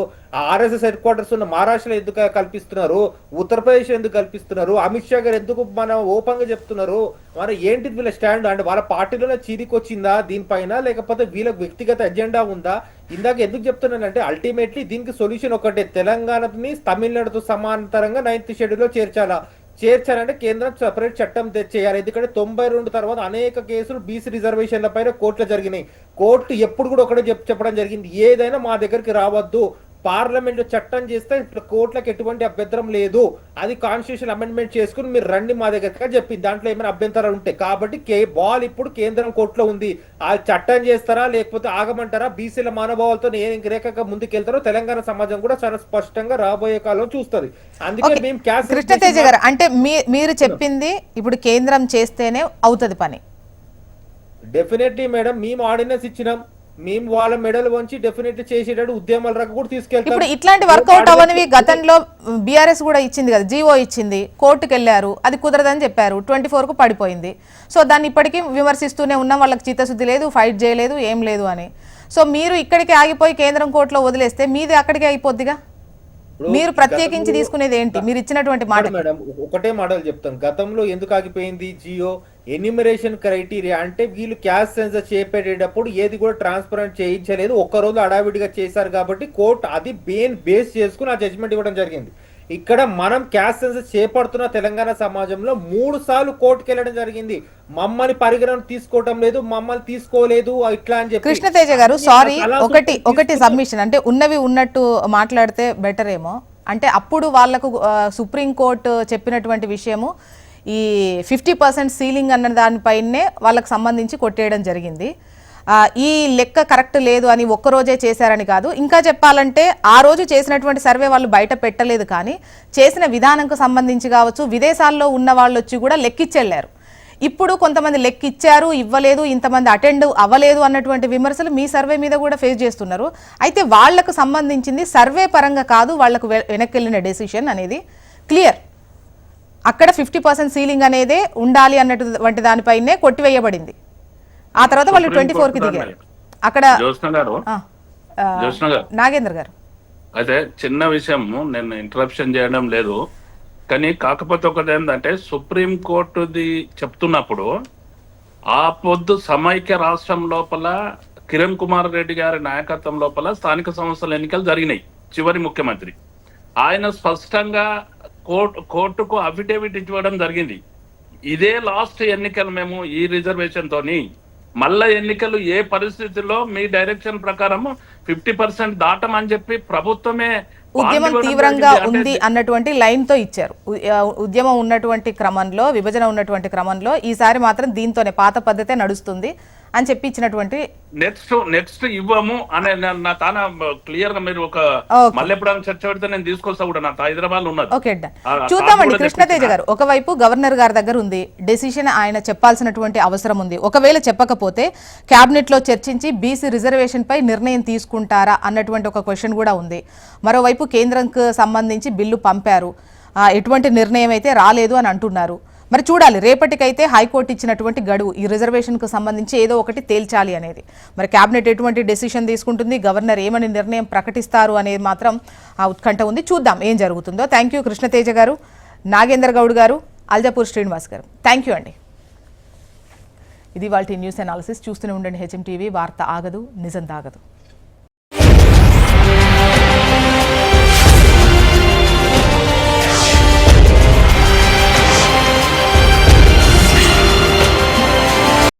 ఆర్ఎస్ఎస్ హెడ్ క్వార్టర్స్ ఉన్న మహారాష్ట్రలో ఎందుకు కల్పిస్తున్నారు, ఉత్తరప్రదేశ్ ఎందుకు కల్పిస్తున్నారు, అమిత్ షా గారు ఎందుకు మన ఓపెన్ గా చెప్తున్నారు? మరి ఏంటి వీళ్ళ స్టాండ్? అంటే వాళ్ళ పార్టీలోనే చీరికొచ్చిందా దీనిపైన, లేకపోతే వీళ్ళ వ్యక్తిగత ఎజెండా ఉందా? ఇందాక ఎందుకు చెప్తున్నానంటే అల్టిమేట్లీ దీనికి సొల్యూషన్ ఒకటే, తెలంగాణని తమిళనాడుతో సమాంతరంగా 9th షెడ్యూల్ లో చేర్చాలంటే కేంద్రం సెపరేట్ చట్టం చేయాలి. ఎందుకంటే 92 తర్వాత అనేక కేసులు బీసీ రిజర్వేషన్ల పైన కోర్టులో జరిగినాయి. కోర్టు ఎప్పుడు కూడా ఒకటే చెప్పడం జరిగింది, ఏదైనా మా దగ్గరికి రావద్దు, పార్లమెంట్ చట్టం చేస్తే కోర్టులకు ఎటువంటి అభ్యంతరం లేదు, అది కాన్స్టిట్యూషన్ అమెండ్మెంట్ చేసుకుని మీరు రండి మా దగ్గర చెప్పింది, దాంట్లో ఏమైనా అభ్యంతరాలు ఉంటాయి. కాబట్టి బాల్ ఇప్పుడు కేంద్రం కోర్టులో ఉంది. ఆ చట్టం చేస్తారా లేకపోతే ఆగమంటారా, బీసీల మానవాళితో ఏ రేఖగా ముందుకెళ్తారో తెలంగాణ సమాజం కూడా చాలా స్పష్టంగా రాబోయే కాలం చూస్తుంది. అందుకే మేము కృష్ణతేజ గారు, అంటే మీరు చెప్పింది ఇప్పుడు కేంద్రం చేస్తేనే అవుతుంది పని. డెఫినెట్లీ మేడం, మేము ఆర్డినెన్స్ ఇచ్చినాం, మేము వాళ్ళ మెడల్ వంచి డెఫినెట్లీ చేసేటట్టు ఉద్యమాల రకం కూడా తీసుకెళ్తాం. ఇప్పుడు ఇట్లాంటి వర్కౌట్ అవనివి గతంలో బీఆర్ఎస్ కూడా ఇచ్చింది కదా, జీవో ఇచ్చింది, కోర్టుకు వెళ్ళారు, అది కుదరదని చెప్పారు, 24 కు పడిపోయింది. సో దాన్ని ఇప్పటికీ విమర్శిస్తూనే ఉన్నాం, వాళ్ళకి చిత్తశుద్ధి లేదు, ఫైట్ చేయలేదు, ఏం లేదు అని. సో మీరు ఇక్కడికి ఆగిపోయి కేంద్రం కోర్టులో వదిలేస్తే మీది అక్కడికి అయిపోద్దిగా. మీరు ప్రత్యేకించి తీసుకునేది ఏంటి మీరు ఇచ్చినటువంటి మాట? మేడం ఒకటే మాటలు చెప్తాం, గతంలో ఎందుకు ఆగిపోయింది జియో, ఎన్యూమరేషన్ క్రైటీరియా అంటే వీళ్ళు క్యాస్ట్ సెన్సస్ చేపట్టేటప్పుడు ఏది కూడా ట్రాన్స్పరెంట్ చేయించలేదు, ఒక్కరోజు అడావిడిగా చేశారు కాబట్టి కోర్టు అది బేస్ చేసుకుని ఆ జడ్జిమెంట్ ఇవ్వడం జరిగింది. ఇక్కడ మనం క్యాస్ట్ సెన్సస్ చేపడుతున్న తెలంగాణ సమాజంలో 3 సార్లు కోర్టుకు వెళ్ళడం జరిగింది, మమ్మల్ని పరిగణన తీసుకోవటం లేదు, మమ్మల్ని తీసుకోలేదు ఇట్లా అని చెప్పి. కృష్ణతేజ గారు సారీ, ఒకటి సబ్మిషన్, అంటే ఉన్నవి ఉన్నట్టు మాట్లాడితే బెటర్ ఏమో. అంటే అప్పుడు వాళ్లకు సుప్రీంకోర్టు చెప్పినటువంటి విషయము ఈ 50% సీలింగ్ అన్న దానిపైనే వాళ్ళకు సంబంధించి కొట్టేయడం జరిగింది. ఈ లెక్క కరెక్ట్ లేదు అని ఒక్కరోజే చేశారని కాదు, ఇంకా చెప్పాలంటే ఆ రోజు చేసినటువంటి సర్వే వాళ్ళు బయట పెట్టలేదు, కానీ చేసిన విధానంకు సంబంధించి కావచ్చు, విదేశాల్లో ఉన్న వాళ్ళు వచ్చి కూడా లెక్కిచ్చెళ్ళారు. ఇప్పుడు కొంతమంది లెక్కిచ్చారు, ఇవ్వలేదు, ఇంతమంది అటెండ్ అవ్వలేదు అన్నటువంటి విమర్శలు మీ సర్వే మీద కూడా ఫేస్ చేస్తున్నారు. అయితే వాళ్లకు సంబంధించింది సర్వే పరంగా కాదు, వాళ్లకు వెనక్కి వెళ్ళిన డెసిషన్ అనేది క్లియర్. అక్కడ 50% సీలింగ్ అనేది ఉండాలి అన్నటువంటి దానిపైనే కొట్టివేయబడింది. ఆ తర్వాత వాళ్ళు 24 కి దిగారు. అక్కడ నాగేంద్ర గారు, అదే చిన్న విషయం, నేను ఇంటరప్షన్ చేయడం లేదు, కానీ కాకపోతే ఒకటి ఏంటంటే సుప్రీం కోర్టుది చెప్తున్నప్పుడు ఆ పొద్దు సమైక్య రాష్ట్రం లోపల కిరణ్ కుమార్ రెడ్డి గారి నాయకత్వం లోపల స్థానిక సంస్థల ఎన్నికలు జరిగినాయి. చివరి ముఖ్యమంత్రి ఆయన స్పష్టంగా కోర్టుకు అఫిడేవిట్ ఇవ్వడం జరిగింది, ఇదే లాస్ట్ ఎన్నికలు మేము ఈ రిజర్వేషన్ తోని మళ్ళా ఎన్నికలు ఏ పరిస్థితుల్లో మీ డైరెక్షన్ ప్రకారం 50% దాటమని చెప్పి ప్రభుత్వమే ఉద్యమం తీవ్రంగా ఉంది అన్నటువంటి లైన్ తో ఇచ్చారు. ఉద్యమం ఉన్నటువంటి క్రమంలో, విభజన ఉన్నటువంటి క్రమంలో ఈసారి మాత్రం దీంతోనే పాత పద్ధతే నడుస్తుంది అని చెప్పి ఇచ్చినటువంటి నెక్స్ట్ ఇవ్వము అనే నా తాన క్లియర్ గా మీరు ఒక మళ్ళీ ఎప్పుడైనా చర్చ పెడితే నేను తీసుకొస్తా కూడా, నా హైదరాబాద్ లో ఉన్నది. ఓకే, చూద్దామండి. కృష్ణతేజ గారు, ఒకవైపు గవర్నర్ గారి దగ్గర ఉంది డెసిషన్, ఆయన చెప్పాల్సినటువంటి అవసరం ఉంది. ఒకవేళ చెప్పకపోతే క్యాబినెట్ లో చర్చించి బీసీ రిజర్వేషన్ పై నిర్ణయం తీసుకుంటారా అన్నటువంటి ఒక క్వశ్చన్ కూడా ఉంది. మరోవైపు కేంద్రంకు సంబంధించి బిల్లు పంపారు, ఎటువంటి నిర్ణయం అయితే రాలేదు అని అంటున్నారు. మరి చూడాలి, రేపటికైతే హైకోర్టు ఇచ్చినటువంటి గడువు ఈ రిజర్వేషన్కు సంబంధించి ఏదో ఒకటి తేల్చాలి అనేది. మరి క్యాబినెట్ ఎటువంటి డెసిషన్ తీసుకుంటుంది, గవర్నర్ ఏమని నిర్ణయం ప్రకటిస్తారు అనేది మాత్రం ఆ ఉత్కంఠ ఉంది. చూద్దాం ఏం జరుగుతుందో. థ్యాంక్ యూ కృష్ణతేజ గారు, నాగేందర్ గౌడ్ గారు, అల్జాపూర్ శ్రీనివాస్ గారు, థ్యాంక్ యూ అండి. ఇది వాళ్ళ న్యూస్ అనాలిసిస్. చూస్తూనే ఉండండి హెచ్ఎం టీవీ, వార్త ఆగదు, నిజం తాగదు.